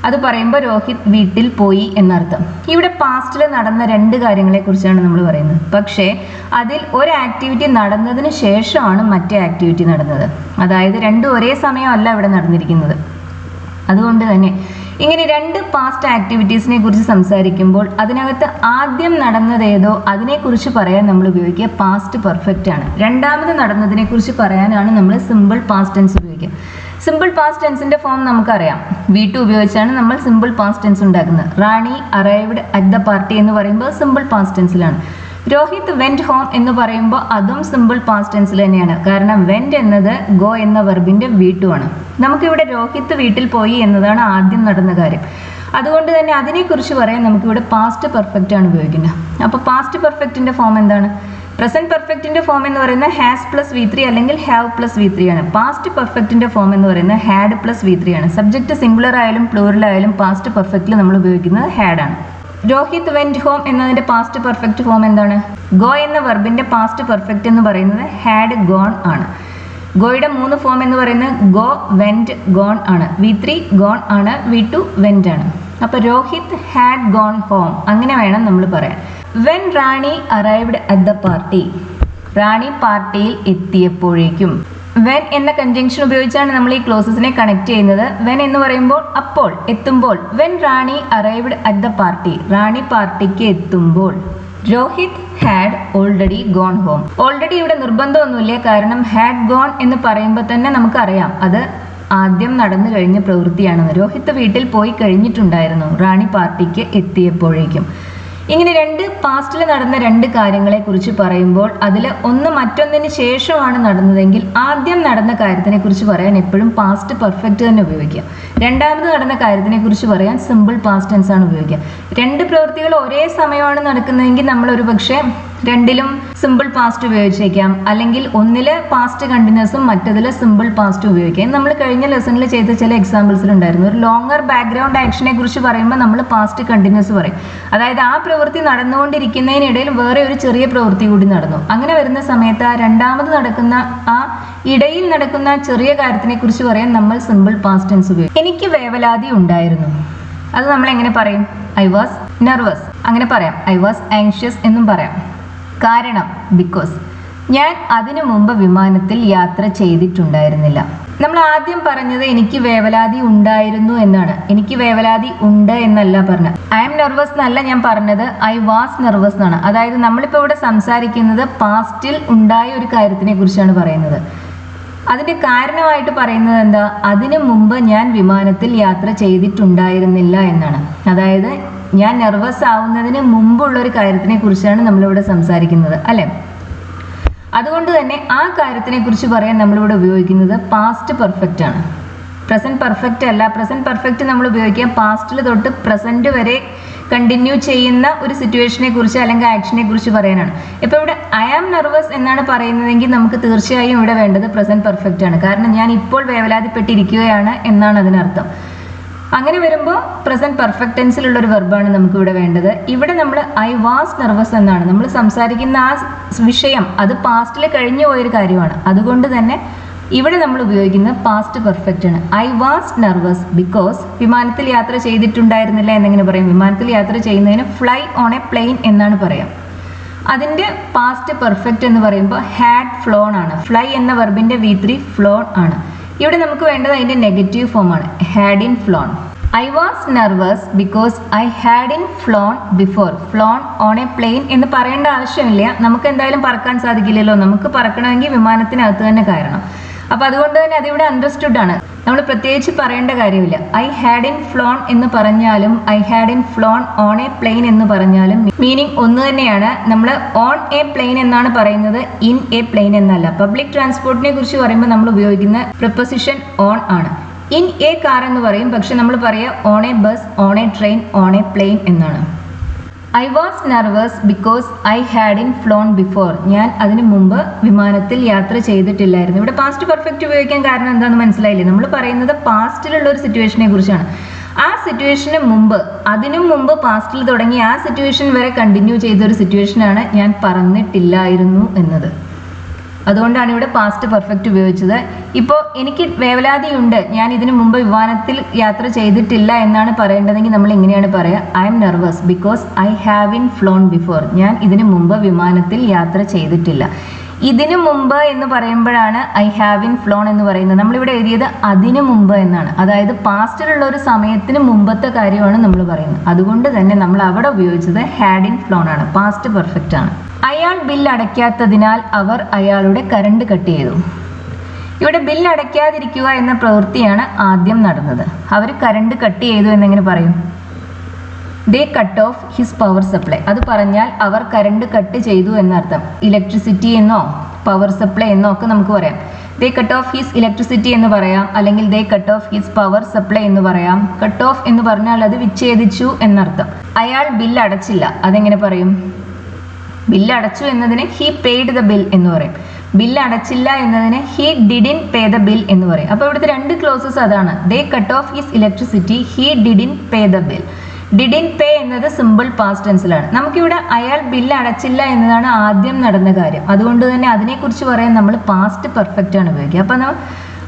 അത് പറയുമ്പോൾ രോഹിത് വീട്ടിൽ പോയി എന്നർത്ഥം. ഇവിടെ പാസ്റ്റിൽ നടന്ന രണ്ട് കാര്യങ്ങളെ കുറിച്ചാണ് നമ്മൾ പറയുന്നത്. പക്ഷേ അതിൽ ഒരു ആക്ടിവിറ്റി നടന്നതിന് ശേഷമാണ് മറ്റേ ആക്ടിവിറ്റി നടന്നത്. അതായത് രണ്ടും ഒരേ സമയമല്ല ഇവിടെ നടന്നിരിക്കുന്നത്. അതുകൊണ്ട് തന്നെ ഇങ്ങനെ രണ്ട് പാസ്റ്റ് ആക്ടിവിറ്റീസിനെ കുറിച്ച് സംസാരിക്കുമ്പോൾ അതിനകത്ത് ആദ്യം നടന്നത് ഏതോ അതിനെക്കുറിച്ച് പറയാൻ നമ്മൾ ഉപയോഗിക്കുക പാസ്റ്റ് പെർഫെക്റ്റ് ആണ്. രണ്ടാമത് നടന്നതിനെ കുറിച്ച് പറയാനാണ് നമ്മൾ സിമ്പിൾ പാസ്റ്റ് ടെൻസ് ഉപയോഗിക്കുക. സിമ്പിൾ പാസ്റ്റ് ടെൻസിന്റെ ഫോം നമുക്കറിയാം. V2 ഉപയോഗിച്ചാണ് നമ്മൾ സിമ്പിൾ പാസ്റ്റ് ടെൻസ് ഉണ്ടാക്കുന്നത്. Rani arrived at the party എന്ന് പറയുമ്പോൾ സിമ്പിൾ പാസ്റ്റ് ടെൻസിലാണ്. രോഹിത് വെന്റ് ഹോം എന്ന് പറയുമ്പോൾ അതും സിമ്പിൾ പാസ്റ്റ് ടെൻസിൽ തന്നെയാണ്. കാരണം വെന്റ് എന്നത് ഗോ എന്ന വെർബിന്റെ V2 ആണ്. നമുക്കിവിടെ രോഹിത് വീട്ടിൽ പോയി എന്നതാണ് ആദ്യം നടന്ന കാര്യം. അതുകൊണ്ട് തന്നെ അതിനെക്കുറിച്ച് പറയാൻ നമുക്കിവിടെ പാസ്റ്റ് പെർഫെക്റ്റ് ആണ് ഉപയോഗിക്കുന്നത്. അപ്പോൾ പാസ്റ്റ് പെർഫെക്റ്റിന്റെ ഫോം എന്താണ്? പ്രസന്റ് പെർഫെക്റ്റിന്റെ ഫോം എന്ന് പറയുന്നത് ഹാസ് പ്ലസ് V3 അല്ലെങ്കിൽ ഹാവ് പ്ലസ് V3 ആണ്. പാസ്റ്റ് പെർഫെക്റ്റിന്റെ ഫോം എന്ന് പറയുന്നത് ഹാഡ് പ്ലസ് V3 ആണ്. സബ്ജക്റ്റ് സിംഗുലർ ആയാലും പ്ലൂറൽ ആയാലും പാസ്റ്റ് പെർഫെക്റ്റിൽ നമ്മൾ ഉപയോഗിക്കുന്നത് ഹാഡ് ആണ്. രോഹിത് വെന്റ് ഹോം എന്നതിന്റെ പാസ്റ്റ് പെർഫെക്റ്റ് ഫോം എന്താണ്? ഗോ എന്ന വെർബിന്റെ പാസ്റ്റ് പെർഫെക്റ്റ് എന്ന് പറയുന്നത് ഹാഡ് ഗോൺ ആണ്. ഗോയുടെ 3 ഫോം എന്ന് പറയുന്നത് ഗോ, വെന്റ്, ഗോൺ ആണ്. V3 ഗോൺ ആണ്, V2 വെന്റ് ആണ്. അപ്പോൾ രോഹിത് ഹാഡ് ഗോൺ ഹോം, അങ്ങനെ വേണം നമ്മൾ പറയാൻ. When Rani arrived at the party. Rani പാർട്ടിയിൽ എത്തിയപ്പോഴേക്കും. വെൻ എന്ന കൺജങ്ഷൻ ഉപയോഗിച്ചാണ് നമ്മൾ ഈ ക്ലോസസിനെ കണക്ട് ചെയ്യുന്നത്. വെൻ എന്ന് പറയുമ്പോൾ അപ്പോൾ, എത്തുമ്പോൾ. When Rani arrived at the party, Rani പാർട്ടിക്ക് എത്തുമ്പോൾ. Rohit had already gone home. Already ഇവിടെ നിർബന്ധമൊന്നുമില്ല. കാരണം ഹാഡ് ഗോൺ എന്ന് പറയുമ്പോൾ തന്നെ നമുക്കറിയാം അത് ആദ്യം നടന്നു കഴിഞ്ഞ പ്രവൃത്തിയാണെന്ന്. രോഹിത് വീട്ടിൽ പോയി കഴിഞ്ഞിട്ടുണ്ടായിരുന്നു റാണി പാർട്ടിക്ക് എത്തിയപ്പോഴേക്കും. ഇങ്ങനെ രണ്ട് പാസ്റ്റിൽ നടന്ന രണ്ട് കാര്യങ്ങളെ കുറിച്ച് പറയുമ്പോൾ അതിൽ ഒന്ന് മറ്റൊന്നിന് ശേഷമാണ് നടന്നതെങ്കിൽ ആദ്യം നടന്ന കാര്യത്തിനെ കുറിച്ച് പറയാൻ എപ്പോഴും പാസ്റ്റ് പെർഫെക്റ്റ് തന്നെ ഉപയോഗിക്കുക. രണ്ടാമത് നടന്ന കാര്യത്തിനെ കുറിച്ച് പറയാൻ സിമ്പിൾ പാസ്റ്റ് ടെൻസ് ആണ് ഉപയോഗിക്കുക. രണ്ട് പ്രവൃത്തികൾ ഒരേ സമയമാണ് നടക്കുന്നതെങ്കിൽ നമ്മൾ ഒരു പക്ഷേ രണ്ടിലും സിമ്പിൾ പാസ്റ്റ് ഉപയോഗിച്ചേക്കാം. അല്ലെങ്കിൽ ഒന്നില് പാസ്റ്റ് കണ്ടിന്യൂസും മറ്റതില് സിമ്പിൾ പാസ്റ്റ് ഉപയോഗിക്കാം. നമ്മൾ കഴിഞ്ഞ ലെസണിൽ ചെയ്ത ചില എക്സാമ്പിൾസിലുണ്ടായിരുന്നു. ഒരു ലോങ്ങർ ബാക്ക്ഗ്രൗണ്ട് ആക്ഷനെ കുറിച്ച് പറയുമ്പോൾ നമ്മൾ പാസ്റ്റ് കണ്ടിന്യൂസ് പറയും. അതായത് ആ പ്രവൃത്തി നടന്നുകൊണ്ടിരിക്കുന്നതിനിടയിൽ വേറെ ഒരു ചെറിയ പ്രവൃത്തി കൂടി നടന്നു. അങ്ങനെ വരുന്ന സമയത്ത് ആ രണ്ടാമത് നടക്കുന്ന ആ ഇടയിൽ നടക്കുന്ന ചെറിയ കാര്യത്തിനെ കുറിച്ച് പറയാൻ നമ്മൾ സിമ്പിൾ പാസ്റ്റ് ടെൻസ് ഉപയോഗിക്കും. എനിക്ക് വേവലാതി ഉണ്ടായിരുന്നു. അത് നമ്മൾ എങ്ങനെ പറയും? ഐ വാസ് നെർവസ് അങ്ങനെ പറയാം. ഐ വാസ് ആങ്ഷ്യസ് എന്നും പറയാം. കാരണം ബിക്കോസ്. ഞാൻ അതിനു മുമ്പ് വിമാനത്തിൽ യാത്ര ചെയ്തിട്ടുണ്ടായിരുന്നില്ല. നമ്മൾ ആദ്യം പറഞ്ഞത് എനിക്ക് വേവലാതി ഉണ്ടായിരുന്നു എന്നാണ്. എനിക്ക് വേവലാതി ഉണ്ട് എന്നല്ല പറഞ്ഞത്. ഐ എം നെർവസ് എന്നല്ല ഞാൻ പറഞ്ഞത്, ഐ വാസ് നെർവസ് എന്നാണ്. അതായത് നമ്മളിപ്പോൾ ഇവിടെ സംസാരിക്കുന്നത് പാസ്റ്റിൽ ഉണ്ടായ ഒരു കാര്യത്തിനെ കുറിച്ചാണ് പറയുന്നത്. അതിന്റെ കാരണമായിട്ട് പറയുന്നത് എന്താ? അതിനു മുമ്പ് ഞാൻ വിമാനത്തിൽ യാത്ര ചെയ്തിട്ടുണ്ടായിരുന്നില്ല എന്നാണ്. അതായത് ഞാൻ നെർവസ് ആവുന്നതിന് മുമ്പുള്ള ഒരു കാര്യത്തിനെ കുറിച്ചാണ് നമ്മളിവിടെ സംസാരിക്കുന്നത് അല്ലേ. അതുകൊണ്ട് തന്നെ ആ കാര്യത്തിനെ കുറിച്ച് പറയാൻ നമ്മളിവിടെ ഉപയോഗിക്കുന്നത് പാസ്റ്റ് പെർഫെക്റ്റ് ആണ്. പ്രസന്റ് പെർഫെക്റ്റ് അല്ല. പ്രസന്റ് പെർഫെക്റ്റ് നമ്മൾ ഉപയോഗിക്കുക പാസ്റ്റിൽ തൊട്ട് പ്രസന്റ് വരെ കണ്ടിന്യൂ ചെയ്യുന്ന ഒരു സിറ്റുവേഷനെ കുറിച്ച് അല്ലെങ്കിൽ ആക്ഷനെ കുറിച്ച് പറയാനാണ്. ഇപ്പോൾ ഇവിടെ ഐ ആം നെർവസ് എന്നാണ് പറയുന്നതെങ്കിൽ നമുക്ക് തീർച്ചയായും ഇവിടെ വേണ്ടത് പ്രസന്റ് പെർഫെക്റ്റ് ആണ്. കാരണം ഞാൻ ഇപ്പോൾ വേവലാതിപ്പെട്ടിരിക്കുകയാണ് എന്നാണ് അതിനർത്ഥം. അങ്ങനെ വരുമ്പോൾ പ്രസന്റ് പെർഫെക്റ്റ് ടെൻസിലുള്ള ഒരു വെർബാണ് നമുക്ക് ഇവിടെ വേണ്ടത്. ഇവിടെ നമ്മൾ ഐ വാസ് നെർവസ് എന്നാണ് നമ്മൾ സംസാരിക്കുന്ന ആ വിഷയം, അത് പാസ്റ്റിൽ കഴിഞ്ഞു പോയൊരു കാര്യമാണ്. അതുകൊണ്ട് തന്നെ ഇവിടെ നമ്മൾ ഉപയോഗിക്കുന്നത് പാസ്റ്റ് പെർഫെക്റ്റ് ആണ്. ഐ വാസ് നെർവസ് ബിക്കോസ് വിമാനത്തിൽ യാത്ര ചെയ്തിട്ടുണ്ടായിരുന്നില്ല എന്നെങ്ങനെ പറയും? വിമാനത്തിൽ യാത്ര ചെയ്യുന്നതിന് ഫ്ലൈ ഓൺ എ പ്ലെയിൻ എന്നാണ് പറയാം. അതിൻ്റെ പാസ്റ്റ് പെർഫെക്റ്റ് എന്ന് പറയുമ്പോൾ ഹാഡ് ഫ്ലോൺ ആണ്. ഫ്ലൈ എന്ന വെർബിന്റെ V3 ഫ്ലോൺ ആണ്. ഇവിടെ നമുക്ക് വേണ്ടത് അതിന്റെ നെഗറ്റീവ് ഫോം ആണ്, had in flown. I was nervous because I had in flown before. Flown on a plane എന്ന് പറയേണ്ട ആവശ്യമില്ല. നമുക്ക് എന്തായാലും പറക്കാൻ സാധിക്കില്ലല്ലോ. നമുക്ക് പറക്കണമെങ്കിൽ വിമാനത്തിനകത്ത് തന്നെ കയറണം. അപ്പൊ അതുകൊണ്ട് തന്നെ അതിവിടെ അണ്ടർസ്റ്റുഡ് ആണ്. നമ്മൾ പ്രത്യേകിച്ച് പറയേണ്ട കാര്യമില്ല. ഐ ഹാഡ് ഇൻ ഫ്ലോൺ എന്ന് പറഞ്ഞാലും I had in flown on a plane എന്ന് പറഞ്ഞാലും മീനിങ് ഒന്ന് തന്നെയാണ്. നമ്മൾ ഓൺ എ പ്ലെയിൻ എന്നാണ് പറയുന്നത്, ഇൻ എ പ്ലെയിൻ എന്നല്ല. പബ്ലിക് ട്രാൻസ്പോർട്ടിനെ കുറിച്ച് പറയുമ്പോൾ നമ്മൾ ഉപയോഗിക്കുന്ന പ്രിപ്പോസിഷൻ ഓൺ ആണ്. ഇൻ എ കാർ എന്ന് പറയും, പക്ഷെ നമ്മൾ പറയുക on a bus, on a train, on a plane എന്നാണ്. I was nervous because I had in flown before. ഞാൻ അതിനു മുമ്പ് വിമാനത്തിൽ യാത്ര ചെയ്തിട്ടില്ലായിരുന്നു. ഇവിടെ പാസ്റ്റ് പെർഫെക്റ്റ് ഉപയോഗിക്കാൻ കാരണം എന്താണെന്ന് മനസ്സിലായില്ലേ? നമ്മൾ പറയുന്നത് പാസ്റ്റിലുള്ള ഒരു സിറ്റുവേഷനെ കുറിച്ചാണ്. ആ സിറ്റുവേഷന് മുമ്പ്, അതിനു മുമ്പ് പാസ്റ്റിൽ തുടങ്ങി ആ സിറ്റുവേഷൻ വരെ കണ്ടിന്യൂ ചെയ്ത ഒരു സിറ്റുവേഷനാണ് ഞാൻ പറഞ്ഞിട്ടില്ലായിരുന്നു എന്നത്. അതുകൊണ്ടാണ് ഇവിടെ പാസ്റ്റ് പെർഫെക്റ്റ് ഉപയോഗിച്ചത്. ഇപ്പോൾ എനിക്ക് വേവലാതിയുണ്ട്, ഞാൻ ഇതിനു മുമ്പ് വിമാനത്തിൽ യാത്ര ചെയ്തിട്ടില്ല എന്നാണ് പറയേണ്ടതെങ്കിൽ നമ്മൾ ഇങ്ങനെയാണ് പറയുക, I M nervous because I have in flown before. ഞാൻ ഇതിനു മുമ്പ് വിമാനത്തിൽ യാത്ര ചെയ്തിട്ടില്ല. ഇതിനു മുമ്പ് എന്ന് പറയുമ്പോഴാണ് ഐ ഹാവ് ഇൻ ഫ്ലോൺ എന്ന് പറയുന്നത്. നമ്മളിവിടെ എഴുതിയത് അതിനു മുമ്പ് എന്നാണ്. അതായത് പാസ്റ്റിലുള്ള ഒരു സമയത്തിന് മുമ്പത്തെ കാര്യമാണ് നമ്മൾ പറയുന്നത്. അതുകൊണ്ട് തന്നെ നമ്മൾ അവിടെ ഉപയോഗിച്ചത് ഹാഡ് ഇൻ ഫ്ലോൺ ആണ്, പാസ്റ്റ് പെർഫെക്റ്റ് ആണ്. അയാൾ ബില്ല് അടയ്ക്കാത്തതിനാൽ അവർ അയാളുടെ കറണ്ട് കട്ട് ചെയ്തു. ഇവിടെ ബില്ല് അടയ്ക്കാതിരിക്കുക എന്ന പ്രവൃത്തിയാണ് ആദ്യം നടന്നത്. അവർ കറണ്ട് കട്ട് ചെയ്തു എന്നെങ്ങനെ പറയും? They cut off his power supply. അത് പറഞ്ഞാൽ അവർ കറണ്ട് കട്ട് ചെയ്തു എന്നർത്ഥം. ഇലക്ട്രിസിറ്റി എന്നോ പവർ സപ്ലൈ എന്നോ ഒക്കെ നമുക്ക് പറയാം. They cut off his electricity എന്ന് പറയാം, അല്ലെങ്കിൽ they cut off his power supply എന്ന് പറയാം. കട്ട് ഓഫ് എന്ന് പറഞ്ഞാൽ അത് വിച്ഛേദിച്ചു എന്നർത്ഥം. അയാൾ ബില്ല് അടച്ചില്ല, അതെങ്ങനെ പറയും? ബില്ല് അടച്ചു എന്നതിന് ഹി പെയ്ഡ് ദ ബിൽ എന്ന് പറയും. ബില്ല് അടച്ചില്ല എന്നതിന് he didn't pay the bill എന്ന് പറയും. അപ്പോൾ ഇവിടുത്തെ രണ്ട് ക്ലോസസ് അതാണ്. They cut off his electricity, he didn't pay the bill. Didn't pay എന്നത് സിമ്പിൾ പാസ്റ്റ് ടെൻസിലാണ്. നമുക്കിവിടെ അയാൾ ബില്ല് അടച്ചില്ല എന്നതാണ് ആദ്യം നടന്ന കാര്യം. അതുകൊണ്ട് തന്നെ അതിനെക്കുറിച്ച് പറയാൻ നമ്മൾ പാസ്റ്റ് പെർഫെക്റ്റ് ആണ് ഉപയോഗിക്കുക. അപ്പം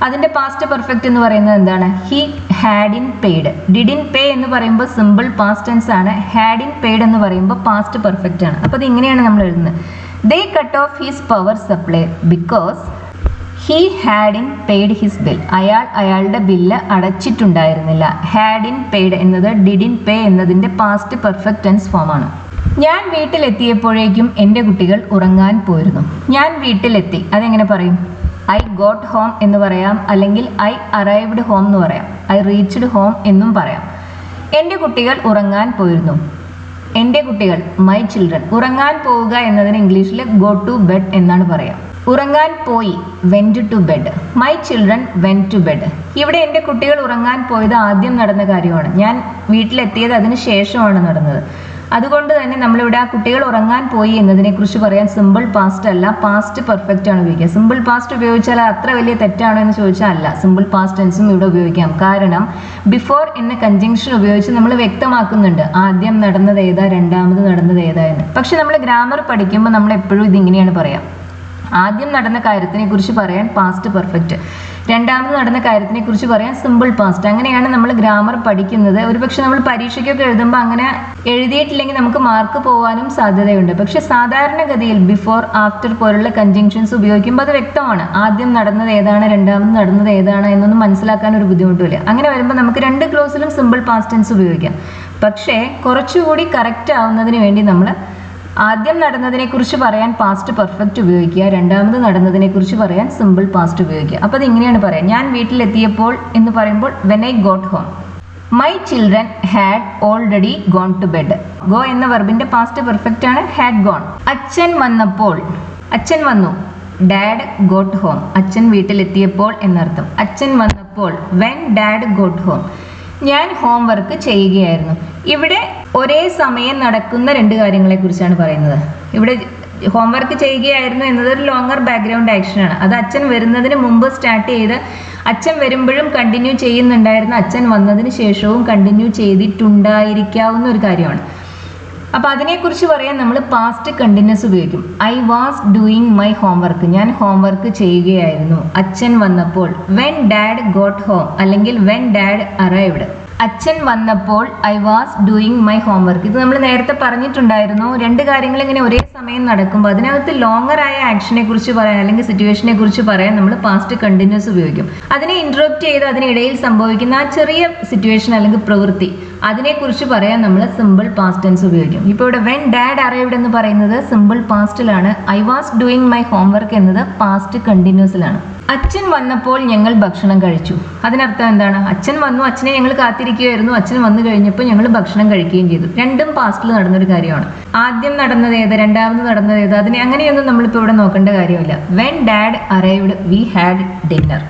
അതിന്റെ പാസ്റ്റ് പെർഫെക്റ്റ് എന്ന് പറയുന്നത് എന്താണ്? He hadn't paid. Didn't pay എന്ന് പറയുമ്പോൾ സിമ്പിൾ പാസ്റ്റ് ടെൻസ് ആണ്. ഹാഡ് ഇൻ പെയ്ഡ് എന്ന് പറയുമ്പോൾ പാസ്റ്റ് പെർഫെക്റ്റ് ആണ്. അപ്പോൾ ഇത് ഇങ്ങനെയാണ് നമ്മൾ എഴുതുന്നത്. They cut off his power supply because he hadn't paid his bill. അയാളുടെ ബില്ല് അടച്ചിട്ടുണ്ടായിരുന്നില്ല. ഹാഡ് ഇൻ പെയ്ഡ് എന്നത് ഡിഡിൻ പേ എന്നതിന്റെ പാസ്റ്റ് പെർഫെക്റ്റ് ടെൻസ് ഫോമാണ്. ഞാൻ വീട്ടിലെത്തിയപ്പോഴേക്കും എൻ്റെ കുട്ടികൾ ഉറങ്ങാൻ പോയിരുന്നു. ഞാൻ വീട്ടിലെത്തി, അതെങ്ങനെ പറയും? ഐ ഗോട്ട് ഹോം എന്ന് പറയാം, അല്ലെങ്കിൽ ഐ അറൈവ്ഡ് ഹോം എന്ന് പറയാം. ഐ റീച്ച്ഡ് ഹോം എന്നും പറയാം. എൻ്റെ കുട്ടികൾ ഉറങ്ങാൻ പോയിരുന്നു. എൻ്റെ കുട്ടികൾ, മൈ ചിൽഡ്രൻ. ഉറങ്ങാൻ പോവുക എന്നതിന് ഇംഗ്ലീഷിൽ ഗോ ടു ബെഡ് എന്നാണ് പറയാം. ഉറങ്ങാൻ പോയി, went to bed. My children went to bed. ഇവിടെ എൻ്റെ കുട്ടികൾ ഉറങ്ങാൻ പോയത് ആദ്യം നടന്ന കാര്യമാണ്. ഞാൻ വീട്ടിലെത്തിയത് അതിന് ശേഷമാണ് നടന്നത്. അതുകൊണ്ട് തന്നെ നമ്മളിവിടെ ആ കുട്ടികൾ ഉറങ്ങാൻ പോയി എന്നതിനെ കുറിച്ച് പറയാൻ സിമ്പിൾ പാസ്റ്റ് അല്ല, പാസ്റ്റ് പെർഫെക്റ്റ് ആണ് ഉപയോഗിക്കുക. സിമ്പിൾ പാസ്റ്റ് ഉപയോഗിച്ചാൽ അത്ര വലിയ തെറ്റാണോ എന്ന് ചോദിച്ചാൽ അല്ല, സിമ്പിൾ പാസ്റ്റ് ടെൻസും ഇവിടെ ഉപയോഗിക്കാം. കാരണം ബിഫോർ എന്ന കൺജങ്ഷൻ ഉപയോഗിച്ച് നമ്മൾ വ്യക്തമാക്കുന്നുണ്ട് ആദ്യം നടന്നത് ഏതാ, രണ്ടാമത് നടന്നത് ഏതാ എന്ന്. പക്ഷെ നമ്മൾ ഗ്രാമർ പഠിക്കുമ്പോൾ നമ്മൾ എപ്പോഴും ഇതിങ്ങനെയാണ് പറയാം. ആദ്യം നടന്ന കാര്യത്തിനെ കുറിച്ച് പറയാൻ പാസ്റ്റ് പെർഫെക്റ്റ്, രണ്ടാമത് നടന്ന കാര്യത്തിനെ കുറിച്ച് പറയാൻ സിമ്പിൾ പാസ്റ്റ്. അങ്ങനെയാണ് നമ്മൾ ഗ്രാമർ പഠിക്കുന്നത്. ഒരുപക്ഷെ നമ്മൾ പരീക്ഷയ്ക്കൊക്കെ എഴുതുമ്പോൾ അങ്ങനെ എഴുതിയിട്ടില്ലെങ്കിൽ നമുക്ക് മാർക്ക് പോകാനും സാധ്യതയുണ്ട്. പക്ഷെ സാധാരണഗതിയിൽ ബിഫോർ, ആഫ്റ്റർ പോലുള്ള കൺജങ്ഷൻസ് ഉപയോഗിക്കുമ്പോൾ അത് വ്യക്തമാണ്. ആദ്യം നടന്നത് ഏതാണ്, രണ്ടാമത് നടന്നത് ഏതാണ് എന്നൊന്നും മനസ്സിലാക്കാൻ ഒരു ബുദ്ധിമുട്ടില്ല. അങ്ങനെ വരുമ്പോൾ നമുക്ക് രണ്ട് ക്ലോസിലും സിമ്പിൾ പാസ്റ്റ് ടെൻസ് ഉപയോഗിക്കാം. പക്ഷേ കുറച്ചുകൂടി കറക്റ്റ് ആവുന്നതിന് വേണ്ടി നമ്മൾ ആദ്യം നടന്നതിനെ കുറിച്ച് പറയാൻ പാസ്റ്റ് പെർഫെക്റ്റ് ഉപയോഗിക്കുക, രണ്ടാമത് നടന്നതിനെ കുറിച്ച് പറയാൻ സിമ്പിൾ പാസ്റ്റ് ഉപയോഗിക്കുക. അപ്പോൾ അത് ഇങ്ങനെയാണ് പറയാം. ഞാൻ വീട്ടിലെത്തിയപ്പോൾ എന്ന് പറയുമ്പോൾ when I got home. My children had already gone to bed. Go എന്ന വെർബിന്റെ പാസ്റ്റ് പെർഫെക്റ്റ് ആണ് ഹാഡ് ഗോൺ. അച്ഛൻ വന്നപ്പോൾ, അച്ഛൻ വന്നു. ഡാഡ് ഗോട്ട് ഹോം, അച്ഛൻ വീട്ടിലെത്തിയപ്പോൾ എന്നർത്ഥം. അച്ഛൻ വന്നപ്പോൾ വെൻ ഡാഡ് ഗോട്ട് ഹോം. ഞാൻ ഹോംവർക്ക് ചെയ്യുകയായിരുന്നു. ഇവിടെ ഒരേ സമയം നടക്കുന്ന രണ്ട് കാര്യങ്ങളെ കുറിച്ചാണ് പറയുന്നത്. ഇവിടെ ഹോംവർക്ക് ചെയ്യുകയായിരുന്നു എന്നത് ഒരു ലോങ്ങർ ബാക്ക്ഗ്രൗണ്ട് ആക്ഷനാണ്. അത് അച്ഛൻ വരുന്നതിന് മുമ്പ് സ്റ്റാർട്ട് ചെയ്ത് അച്ഛൻ വരുമ്പോഴും കണ്ടിന്യൂ ചെയ്യുന്നുണ്ടായിരുന്നു, അച്ഛൻ വന്നതിന് ശേഷവും കണ്ടിന്യൂ ചെയ്തിട്ടുണ്ടായിരിക്കാവുന്ന ഒരു കാര്യമാണ്. അപ്പോൾ അതിനെക്കുറിച്ച് പറയാൻ നമ്മൾ പാസ്റ്റ് കണ്ടിന്യൂസ് ഉപയോഗിക്കും. I was doing my homework, ഞാൻ ഹോംവർക്ക് ചെയ്യുകയായിരുന്നു. അച്ഛൻ വന്നപ്പോൾ വെൻ ഡാഡ് ഗോട്ട് ഹോം അല്ലെങ്കിൽ വെൻ ഡാഡ് അറൈവ്ഡ്. അച്ഛൻ വന്നപ്പോൾ I was doing my homework. ഇത് നമ്മൾ നേരത്തെ പറഞ്ഞിട്ടുണ്ടായിരുന്നു. രണ്ട് കാര്യങ്ങൾ ഇങ്ങനെ ഒരേ സമയം നടക്കുമ്പോൾ അതിനകത്ത് ലോങ്ങർ ആയ ആക്ഷനെ കുറിച്ച് പറയാൻ അല്ലെങ്കിൽ സിറ്റുവേഷനെ കുറിച്ച് പറയാൻ നമ്മൾ പാസ്റ്റ് കണ്ടിന്യൂസ് ഉപയോഗിക്കും. അതിനെ ഇന്ററപ്റ്റ് ചെയ്ത് അതിനിടയിൽ സംഭവിക്കുന്ന ആ ചെറിയ സിറ്റുവേഷൻ അല്ലെങ്കിൽ പ്രവൃത്തി അതിനെക്കുറിച്ച് പറയാൻ നമ്മൾ സിമ്പിൾ പാസ്റ്റ് ടെൻസ് ഉപയോഗിക്കും. ഇപ്പോൾ ഇവിടെ വെൻ ഡാഡ് അറൈവ്ഡ് എന്ന് പറയുന്നത് സിമ്പിൾ പാസ്റ്റിലാണ്. I was doing my homework എന്നത് പാസ്റ്റ് കണ്ടിന്യൂസിലാണ്. അച്ഛൻ വന്നപ്പോൾ ഞങ്ങൾ ഭക്ഷണം കഴിച്ചു. അതിനർത്ഥം എന്താണ്? അച്ഛൻ വന്നു, അച്ഛനെ ഞങ്ങൾ കാത്തിരിക്കുകയായിരുന്നു. അച്ഛൻ വന്നു കഴിഞ്ഞപ്പോൾ ഞങ്ങൾ ഭക്ഷണം കഴിക്കുകയും ചെയ്തു. രണ്ടും പാസ്റ്റിൽ നടന്നൊരു കാര്യമാണ്. ആദ്യം നടന്നത് ഏത്, രണ്ടാമത് നടന്നത് ഏത്, അതിനെ അങ്ങനെയൊന്നും നമ്മളിപ്പോൾ ഇവിടെ നോക്കേണ്ട കാര്യമില്ല. When dad arrived V had dinner.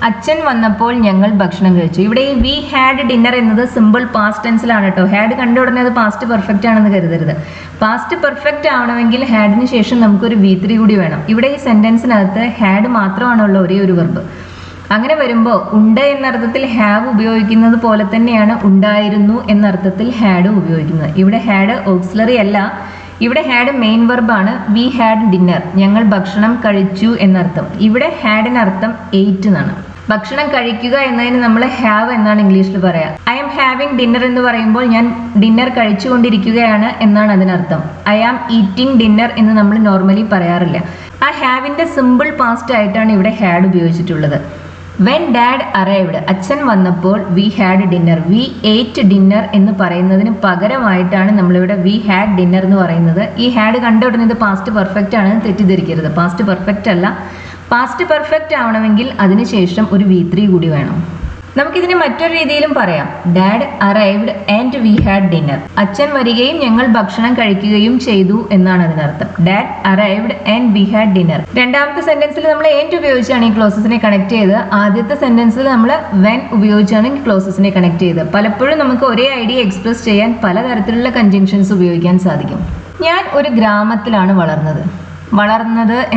അച്ഛൻ വന്നപ്പോൾ ഞങ്ങൾ ഭക്ഷണം കഴിച്ചു. ഇവിടെ ഈ വി ഹാഡ് ഡിന്നർ എന്നത് സിമ്പിൾ പാസ്റ്റ് ടെൻസിലാണ് കേട്ടോ. ഹാഡ് കണ്ട ഉടനെ അത് പാസ്റ്റ് പെർഫെക്റ്റ് ആണെന്ന് കരുതരുത്. പാസ്റ്റ് പെർഫെക്റ്റ് ആവണമെങ്കിൽ ഹാഡിന് ശേഷം നമുക്കൊരു V3 കൂടി വേണം. ഇവിടെ ഈ സെന്റൻസിനകത്ത് ഹാഡ് മാത്രമാണുള്ള ഒരേ ഒരു വെർബ്. അങ്ങനെ വരുമ്പോൾ ഉണ്ട് എന്നർത്ഥത്തിൽ ഹാവ് ഉപയോഗിക്കുന്നത് പോലെ തന്നെയാണ് ഉണ്ടായിരുന്നു എന്നർത്ഥത്തിൽ ഹാഡ് ഉപയോഗിക്കുന്നത്. ഇവിടെ ഹാഡ് ഓക്സിലറി അല്ല, ഇവിടെ ഹാഡ് മെയിൻ വെർബാണ്. വി ഹാഡ് ഡിന്നർ, ഞങ്ങൾ ഭക്ഷണം കഴിച്ചു എന്നർത്ഥം. ഇവിടെ ഹാഡിനർത്ഥം എയ്റ്റ് എന്നാണ്. ഭക്ഷണം കഴിക്കുക എന്നതിന് നമ്മൾ ഹാവ് എന്നാണ് ഇംഗ്ലീഷിൽ പറയാം. ഐ ആം ഹാവിങ് ഡിന്നർ എന്ന് പറയുമ്പോൾ ഞാൻ ഡിന്നർ കഴിച്ചുകൊണ്ടിരിക്കുകയാണ് എന്നാണ് അതിനർത്ഥം. ഐ ആം ഈറ്റിംഗ് ഡിന്നർ എന്ന് നമ്മൾ നോർമലി പറയാറില്ല. ആ ഹാവിന്റെ സിമ്പിൾ പാസ്റ്റ് ആയിട്ടാണ് ഇവിടെ ഹാഡ് ഉപയോഗിച്ചിട്ടുള്ളത്. വെൻ ഡാഡ് അറൈവ്ഡ്, അച്ഛൻ വന്നപ്പോൾ വി ഹാഡ് ഡിന്നർ, വി ഏറ്റ് ഡിന്നർ എന്ന് പറയുന്നതിന് പകരമായിട്ടാണ് നമ്മളിവിടെ വി ഹാഡ് ഡിന്നർ എന്ന് പറയുന്നത്. ഈ ഹാഡ് കണ്ട ഉടനെ ഇത് പാസ്റ്റ് പെർഫെക്റ്റ് ആണ്, തെറ്റിദ്ധരിക്കരുത്. പാസ്റ്റ് പെർഫെക്റ്റ് അല്ല. പാസ്റ്റ് പെർഫെക്റ്റ് ആവണമെങ്കിൽ അതിനുശേഷം ഒരു V3 കൂടി വേണം. നമുക്കിതിനെ മറ്റൊരു രീതിയിലും പറയാം. Dad arrived and we had dinner. അച്ഛൻ വരികയും ഞങ്ങൾ ഭക്ഷണം കഴിക്കുകയും ചെയ്തു എന്നാണ് അതിനർത്ഥം. Dad arrived and we had dinner. രണ്ടാമത്തെ സെന്റൻസിൽ നമ്മൾ ആൻഡ് ഉപയോഗിച്ചാണ് ഈ ക്ലോസസിനെ കണക്ട് ചെയ്ത്. ആദ്യത്തെ സെന്റൻസിൽ നമ്മൾ വെൻ ഉപയോഗിച്ചാണ് ഈ ക്ലോസസിനെ കണക്ട് ചെയ്ത്. പലപ്പോഴും നമുക്ക് ഒരേ ഐഡിയ എക്സ്പ്രസ് ചെയ്യാൻ പലതരത്തിലുള്ള കൺജങ്ഷൻസ് ഉപയോഗിക്കാൻ സാധിക്കും. ഞാൻ ഒരു ഗ്രാമത്തിലാണ് വളർന്നത്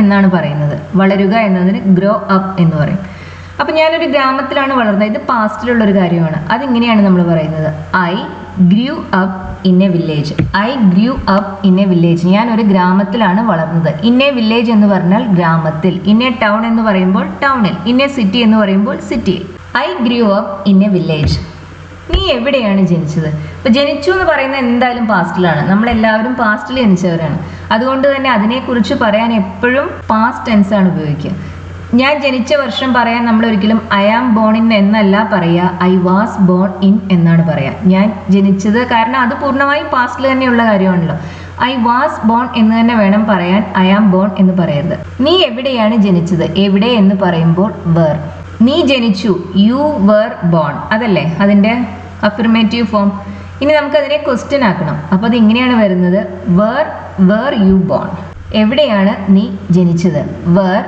എന്നാണ് പറയുന്നത്. വളരുക എന്നതിന് ഗ്രോ അപ്പ് എന്ന് പറയും. അപ്പം ഞാനൊരു ഗ്രാമത്തിലാണ് വളർന്നത്. ഇത് പാസ്റ്റിലുള്ള ഒരു കാര്യമാണ്. അതിങ്ങനെയാണ് നമ്മൾ പറയുന്നത്. I grew up in A village. I grew up in A village. ഞാൻ ഒരു ഗ്രാമത്തിലാണ് വളർന്നത്. ഇൻ എ വില്ലേജ് എന്ന് പറഞ്ഞാൽ ഗ്രാമത്തിൽ. ഇൻ എ ടൗൺ എന്ന് പറയുമ്പോൾ ടൗണിൽ. ഇൻ എ സിറ്റി എന്ന് പറയുമ്പോൾ സിറ്റിയിൽ. I grew up in A village. നീ എവിടെയാണ് ജനിച്ചത്? ഇപ്പൊ ജനിച്ചു എന്ന് പറയുന്നത് എന്തായാലും പാസ്റ്റിലാണ്. നമ്മളെല്ലാവരും പാസ്റ്റിൽ ജനിച്ചവരാണ്. അതുകൊണ്ട് തന്നെ അതിനെക്കുറിച്ച് പറയാൻ എപ്പോഴും പാസ്റ്റ് ടെൻസ് ആണ് ഉപയോഗിക്കുക. ഞാൻ ജനിച്ച വർഷം പറയാൻ നമ്മൾ ഒരിക്കലും ഐ ആം ബോൺ ഇൻ എന്നല്ല പറയുക, ഐ വാസ് ബോൺ ഇൻ എന്നാണ് പറയുക. ഞാൻ ജനിച്ചത്, കാരണം അത് പൂർണ്ണമായും പാസ്റ്റിൽ തന്നെയുള്ള കാര്യമാണല്ലോ. ഐ വാസ് ബോൺ എന്ന് തന്നെ വേണം പറയാൻ, ഐ ആം ബോൺ എന്ന് പറയരുത്. നീ എവിടെയാണ് ജനിച്ചത്? എവിടെ എന്ന് പറയുമ്പോൾ വേർ. നീ ജനിച്ചു, യു വേർ ബോൺ, അതല്ലേ അതിൻ്റെ അഫർമേറ്റീവ് ഫോം. ഇനി നമുക്കതിനെ ക്വസ്റ്റ്യൻ ആക്കണം. അപ്പോൾ അത് ഇങ്ങനെയാണ് വരുന്നത്. Where you born. എവിടെയാണ് നീ ജനിച്ചത്? Where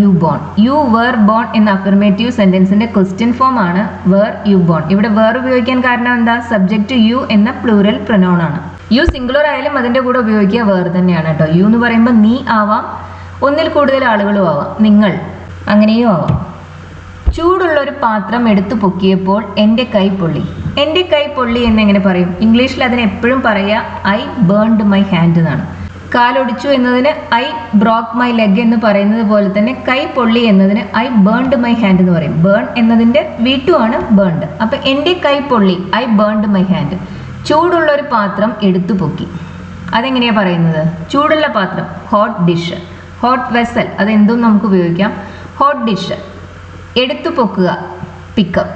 you born. You where born എന്ന അഫർമേറ്റീവ് സെന്റൻസിന്റെ ക്വസ്റ്റ്യൻ ഫോം ആണ് വേർ യു ബോൺ. ഇവിടെ വേർ ഉപയോഗിക്കാൻ കാരണം എന്താ? സബ്ജക്റ്റ് യു എന്ന പ്ലൂറൽ പ്രൊനൗൺ ആണ്. യു സിംഗുലർ ആയാലും അതിന്റെ കൂടെ ഉപയോഗിക്കുക വേർ തന്നെയാണ് കേട്ടോ. യു എന്ന് പറയുമ്പോൾ നീ ആവാം, ഒന്നിൽ കൂടുതൽ ആളുകളും ആവാം, നിങ്ങൾ, അങ്ങനെയും ആവാം. ചൂടുള്ള ഒരു പാത്രം എടുത്തു പൊക്കിയപ്പോൾ എൻ്റെ കൈ പൊള്ളി. എൻ്റെ കൈ പൊള്ളി എന്നെങ്ങനെ പറയും? ഇംഗ്ലീഷിൽ അതിന് എപ്പോഴും പറയുക ഐ ബേൺഡ് മൈ ഹാൻഡ് എന്നാണ്. കാലൊടിച്ചു എന്നതിന് ഐ ബ്രോക്ക് മൈ ലെഗ് എന്ന് പറയുന്നത് പോലെ തന്നെ കൈ പൊള്ളി എന്നതിന് ഐ ബേൺഡ് മൈ ഹാൻഡ് എന്ന് പറയും. ബേൺ എന്നതിൻ്റെ V2 ആണ് ബേൺഡ്. അപ്പം എൻ്റെ കൈ പൊള്ളി, ഐ ബേൺഡ് മൈ ഹാൻഡ്. ചൂടുള്ള ഒരു പാത്രം എടുത്തു പൊക്കി. അതെങ്ങനെയാണ് പറയുന്നത്? ചൂടുള്ള പാത്രം, ഹോട്ട് ഡിഷ്. ഹോട്ട് വെസൽ, അതെന്തും നമുക്ക് ഉപയോഗിക്കാം. Hot dish. എടുത്തു പൊക്കുക, പിക്കപ്പ്.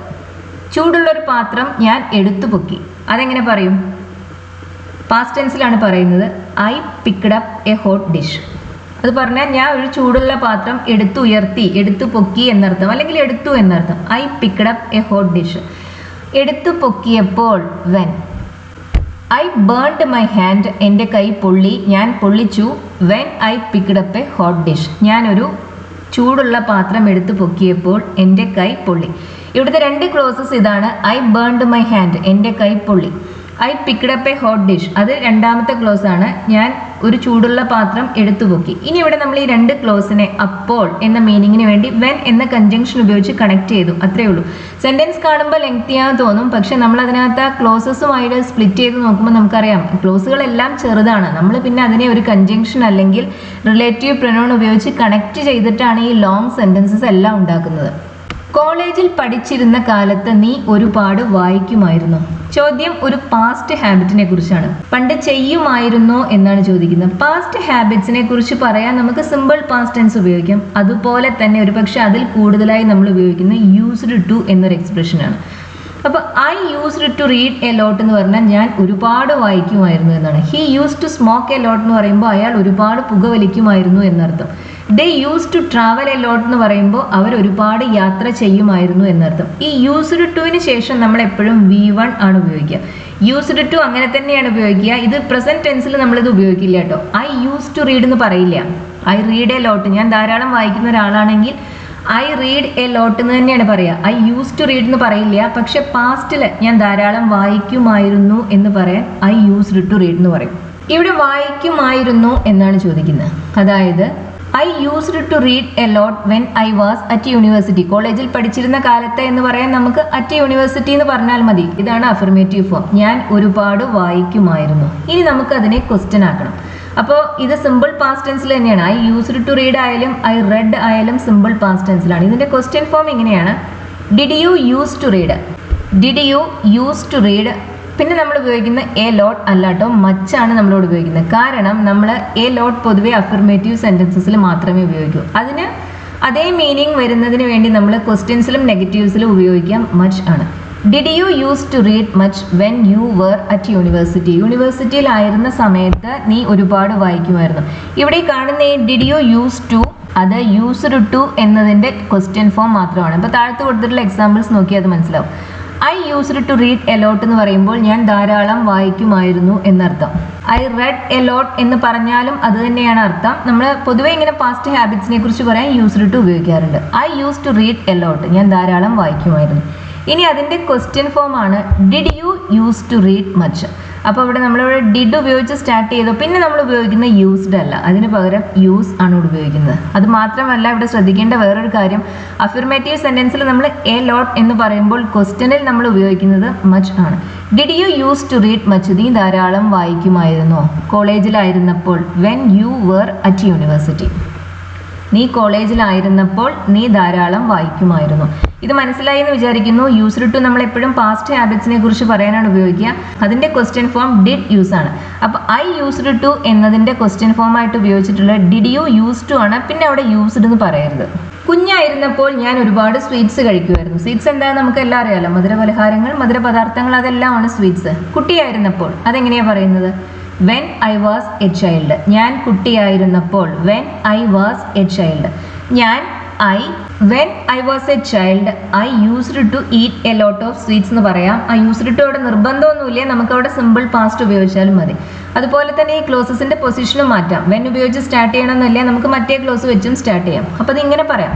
ചൂടുള്ളൊരു പാത്രം ഞാൻ എടുത്തു പൊക്കി. അതെങ്ങനെ പറയും? പാസ്റ്റ് ടെൻസിലാണ് പറയുന്നത്. I picked up a hot dish. അത് പറഞ്ഞാൽ ഞാൻ ഒരു ചൂടുള്ള പാത്രം എടുത്തു ഉയർത്തി, എടുത്തു പൊക്കി എന്നർത്ഥം, അല്ലെങ്കിൽ എടുത്തു എന്നർത്ഥം. I picked up a hot dish. എടുത്തു പൊക്കിയപ്പോൾ when. I burned my hand, എൻ്റെ കൈ പൊള്ളി, ഞാൻ പൊള്ളിച്ചു. When I picked up a hot dish, ഞാനൊരു ചൂടുള്ള പാത്രം എടുത്തു പൊക്കിയപ്പോൾ എൻ്റെ കൈ പൊള്ളി. ഇവിടുത്തെ രണ്ട് ക്ലോസസ് ഇതാണ്. ഐ ബേൺഡ് മൈ ഹാൻഡ്, എൻ്റെ കൈ പൊള്ളി. I picked up a hot dish, അത് രണ്ടാമത്തെ ക്ലോസ് ആണ്. ഞാൻ ഒരു ചൂടുള്ള പാത്രം എടുത്തു പൊക്കി. ഇനി ഇവിടെ നമ്മൾ ഈ രണ്ട് ക്ലോസിനെ അപ്പോൾ എന്ന മീനിങ്ങിന് വേണ്ടി വെൻ എന്ന കൺജങ്ഷൻ ഉപയോഗിച്ച് കണക്ട് ചെയ്തു, അത്രേ ഉള്ളൂ. സെന്റൻസ് കാണുമ്പോൾ ലെങ്തിയാന്ന് തോന്നും, പക്ഷെ നമ്മൾ അതിനകത്ത് ആ ക്ലോസസുമായിട്ട് സ്പ്ലിറ്റ് ചെയ്ത് നോക്കുമ്പോൾ നമുക്കറിയാം ക്ലോസുകളെല്ലാം ചെറുതാണ്. നമ്മൾ പിന്നെ അതിനെ ഒരു കൺജങ്ഷൻ അല്ലെങ്കിൽ റിലേറ്റീവ് പ്രൊനൗൺ ഉപയോഗിച്ച് കണക്ട് ചെയ്തിട്ടാണ് ഈ ലോങ് സെന്റൻസസ് എല്ലാം ഉണ്ടാക്കുന്നത്. കോളേജിൽ പഠിച്ചിരുന്ന കാലത്ത് നീ ഒരുപാട് വായിക്കുമായിരുന്നു. ചോദ്യം ഒരു പാസ്റ്റ് ഹാബിറ്റിനെ കുറിച്ചാണ്. പണ്ട് ചെയ്യുമായിരുന്നോ എന്നാണ് ചോദിക്കുന്നത്. പാസ്റ്റ് ഹാബിറ്റ്സിനെ കുറിച്ച് പറയാൻ നമുക്ക് സിമ്പിൾ പാസ്റ്റ് ടെൻസ് ഉപയോഗിക്കാം. അതുപോലെ തന്നെ ഒരുപക്ഷെ അതിൽ കൂടുതലായി നമ്മൾ ഉപയോഗിക്കുന്നത് യൂസ്ഡ് ടു എന്നൊരു എക്സ്പ്രഷനാണ്. അപ്പോൾ I used to read a lot എന്ന് പറഞ്ഞാൽ ഞാൻ ഒരുപാട് വായിക്കുമായിരുന്നു എന്നാണ്. He use to smoke a lot എന്ന് പറയുമ്പോൾ അയാൾ ഒരുപാട് പുകവലിക്കുമായിരുന്നു എന്നർത്ഥം. They use to travel a lot എന്ന് പറയുമ്പോൾ അവർ ഒരുപാട് യാത്ര ചെയ്യുമായിരുന്നു എന്നർത്ഥം. ഈ യൂസ്ഡ് ടുവിന് ശേഷം നമ്മൾ എപ്പോഴും V1 ആണ് ഉപയോഗിക്കുക. യൂസ്ഡ് ടു അങ്ങനെ തന്നെയാണ് ഉപയോഗിക്കുക. ഇത് പ്രസന്റ് ടെൻസിൽ നമ്മളിത് ഉപയോഗിക്കില്ല കേട്ടോ. ഐ യൂസ് ടു റീഡ് എന്ന് പറയില്ല. ഐ റീഡ് എ ലോട്ട്, ഞാൻ ധാരാളം വായിക്കുന്ന ഒരാളാണെങ്കിൽ ഐ റീഡ് എ ലോട്ട് എന്ന് തന്നെയാണ് പറയുക. ഐ യൂസ് ടു റീഡ് എന്ന് പറയില്ല. പക്ഷെ പാസ്റ്റിൽ ഞാൻ ധാരാളം വായിക്കുമായിരുന്നു എന്ന് പറയാൻ ഐ യൂസ്ഡ് ടു റീഡ് എന്ന് പറയും. ഇവിടെ വായിക്കുമായിരുന്നു എന്നാണ് ചോദിക്കുന്നത്. അതായത് I used to read a lot when I was at university. കോളേജിൽ പഠിച്ചിരുന്ന കാലത്ത് എന്ന് പറയാൻ നമുക്ക് അറ്റ് യൂണിവേഴ്സിറ്റി എന്ന് പറഞ്ഞാൽ മതി. ഇതാണ് അഫർമേറ്റീവ് ഫോം. ഞാൻ ഒരുപാട് വായിക്കുമായിരുന്നു. ഇനി നമുക്ക് അതിനെ ക്വസ്റ്റ്യൻ ആക്കണം. അപ്പോൾ ഇത് സിമ്പിൾ പാസ്റ്റ് ടെൻസിൽ തന്നെയാണ്. ഐ യൂസ്ഡ് ടു റീഡ് ആയാലും ഐ റെഡ് ആയാലും സിമ്പിൾ പാസ്റ്റ് ടെൻസിലാണ്. ഇതിന്റെ ക്വസ്റ്റ്യൻ ഫോം ഇങ്ങനെയാണ്. Did you use to read? Did you use to read? പിന്നെ നമ്മൾ ഉപയോഗിക്കുന്ന എ ലോട്ട് അല്ലാട്ടോ, മച്ചാണ് നമ്മളോട് ഉപയോഗിക്കുന്നത്. കാരണം നമ്മൾ എ ലോട്ട് പൊതുവെ അഫർമേറ്റീവ് സെന്റൻസസിൽ മാത്രമേ ഉപയോഗിക്കൂ. അതിന് അതേ മീനിങ് വരുന്നതിന് വേണ്ടി നമ്മൾ ക്വസ്റ്റ്യൻസിലും നെഗറ്റീവ്സിലും ഉപയോഗിക്കാം മച്ച് ആണ്. Did you use to read much when you were at university? യൂണിവേഴ്സിറ്റിയിലായിരുന്ന സമയത്ത് നീ ഒരുപാട് വായിക്കുമായിരുന്നു. ഇവിടെ കാണുന്ന ഈ ഡിഡ് യു യൂസ് ടു, അത് യൂസ്ഡ് ടു എന്നതിൻ്റെ ക്വസ്റ്റ്യൻ ഫോം മാത്രമാണ്. ഇപ്പോൾ താഴത്ത് കൊടുത്തിട്ടുള്ള എക്സാമ്പിൾസ് നോക്കിയാൽ അത് മനസ്സിലാവും. I used to read a lot എന്ന് പറയുമ്പോൾ ഞാൻ ധാരാളം വായിക്കുമായിരുന്നു എന്നർത്ഥം. ഐ റെഡ് എ ലോട്ട് എന്ന് പറഞ്ഞാലും അത് തന്നെയാണ് അർത്ഥം. നമ്മൾ പൊതുവെ ഇങ്ങനെ പാസ്റ്റ് ഹാബിറ്റ്സിനെ കുറിച്ച് പറയാൻ യൂസ്ഡ് ടു ഉപയോഗിക്കാറുണ്ട്. I use to read a lot, ഞാൻ ധാരാളം വായിക്കുമായിരുന്നു. ഇനി അതിൻ്റെ ക്വസ്റ്റ്യൻ ഫോം ആണ് did you use to read much. അപ്പോൾ ഇവിടെ നമ്മളിവിടെ ഡിഡ് ഉപയോഗിച്ച് സ്റ്റാർട്ട് ചെയ്തു. പിന്നെ നമ്മൾ ഉപയോഗിക്കുന്ന യൂസ്ഡ് അല്ല, അതിന് പകരം യൂസ് ആണ് ഇവിടെ ഉപയോഗിക്കുന്നത്. അത് മാത്രമല്ല ഇവിടെ ശ്രദ്ധിക്കേണ്ട വേറൊരു കാര്യം, അഫർമേറ്റീവ് സെന്റൻസിൽ നമ്മൾ എ ലോട്ട് എന്ന് പറയുമ്പോൾ ക്വസ്റ്റ്യനിൽ നമ്മൾ ഉപയോഗിക്കുന്നത് മച്ച് ആണ്. Did you use to read much? നീ ധാരാളം വായിക്കുമായിരുന്നോ കോളേജിലായിരുന്നപ്പോൾ? When you were at university. നീ കോളേജിലായിരുന്നപ്പോൾ നീ ധാരാളം വായിക്കുമായിരുന്നു. ഇത് മനസ്സിലായി എന്ന് വിചാരിക്കുന്നു. യൂസ്ഡ് ടു നമ്മൾ എപ്പോഴും പാസ്റ്റ് ഹാബിറ്റ്സിനെ കുറിച്ച് പറയാനാണ് ഉപയോഗിക്കുക. അതിന്റെ ക്വസ്റ്റ്യൻ ഫോം ഡിഡ് യൂസ് ആണ്. അപ്പോൾ ഐ യൂസ്ഡ് ടു എന്നതിന്റെ ക്വസ്റ്റ്യൻ ഫോം ആയിട്ട് ഉപയോഗിച്ചിട്ടുള്ളത് ഡിഡ് യു യൂസ് ടു ആണ്. പിന്നെ അവിടെ യൂസ്ഡ് എന്ന് പറയരുത്. കുഞ്ഞായിരുന്നപ്പോൾ ഞാൻ ഒരുപാട് സ്വീറ്റ്സ് കഴിക്കുമായിരുന്നു. സ്വീറ്റ്സ് എന്താണെന്ന് നമുക്ക് എല്ലാം അറിയാലോ. മധുരപലഹാരങ്ങൾ, മധുരപദാർത്ഥങ്ങൾ, അതെല്ലാമാണ് സ്വീറ്റ്സ്. കുട്ടിയായിരുന്നപ്പോൾ അതെങ്ങനെയാ പറയുന്നത്? When I was a child. ഞാൻ കുട്ടിയായിരുന്നപ്പോൾ. When I was a child. When I was a child I used to eat a lot of sweets എന്ന് പറയാം. ആ യൂസ്ഡ് ടു അവിടെ നിർബന്ധമൊന്നുമില്ല, നമുക്ക് അവിടെ സിമ്പിൾ പാസ്റ്റ് ഉപയോഗിച്ചാലും മതി. അതുപോലെ തന്നെ ഈ ക്ലോസസിന്റെ പൊസിഷനും മാറ്റാം. വെൻ ഉപയോഗിച്ച് സ്റ്റാർട്ട് ചെയ്യണമെന്നില്ല, നമുക്ക് മറ്റേ ക്ലോസ് വെച്ചും സ്റ്റാർട്ട് ചെയ്യാം. അപ്പോൾ അത് ഇങ്ങനെ പറയാം,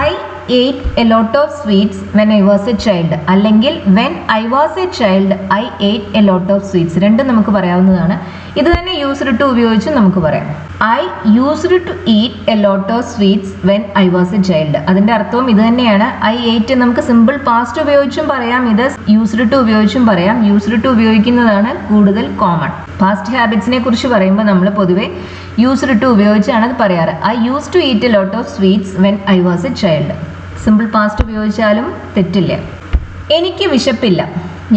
I ate a lot of sweets when I was a child. അല്ലെങ്കിൽ when I was a child I ate a lot of sweets. രണ്ടും നമുക്ക് പറയാവുന്നതാണ്. ഇത് തന്നെ യൂസ്ഡ് ടു ഉപയോഗിച്ചും നമുക്ക് പറയാം. I used to eat a lot of sweets when I was a child. അതിന്റെ അർത്ഥവും ഇത് തന്നെയാണ്. I ate നമുക്ക് സിമ്പിൾ പാസ്റ്റ് ഉപയോഗിച്ചും പറയാം, ഇത് യൂസ്ഡ് ടു ഉപയോഗിച്ചും പറയാം. യൂസ്ഡ് ടു ഉപയോഗിക്കുന്നതാണ് കൂടുതൽ കോമൺ. പാസ്റ്റ് ഹാബിറ്റ്സിനെ കുറിച്ച് പറയുമ്പോൾ നമ്മൾ പൊതുവെ യൂസ്ഡ് ടു ഉപയോഗിച്ചാണ് അത് പറയാറ്. I used to eat a lot of sweets when I was a child. Simple past ഉപയോഗിച്ചാലും തെറ്റില്ല. എനിക്ക് വിശപ്പില്ല,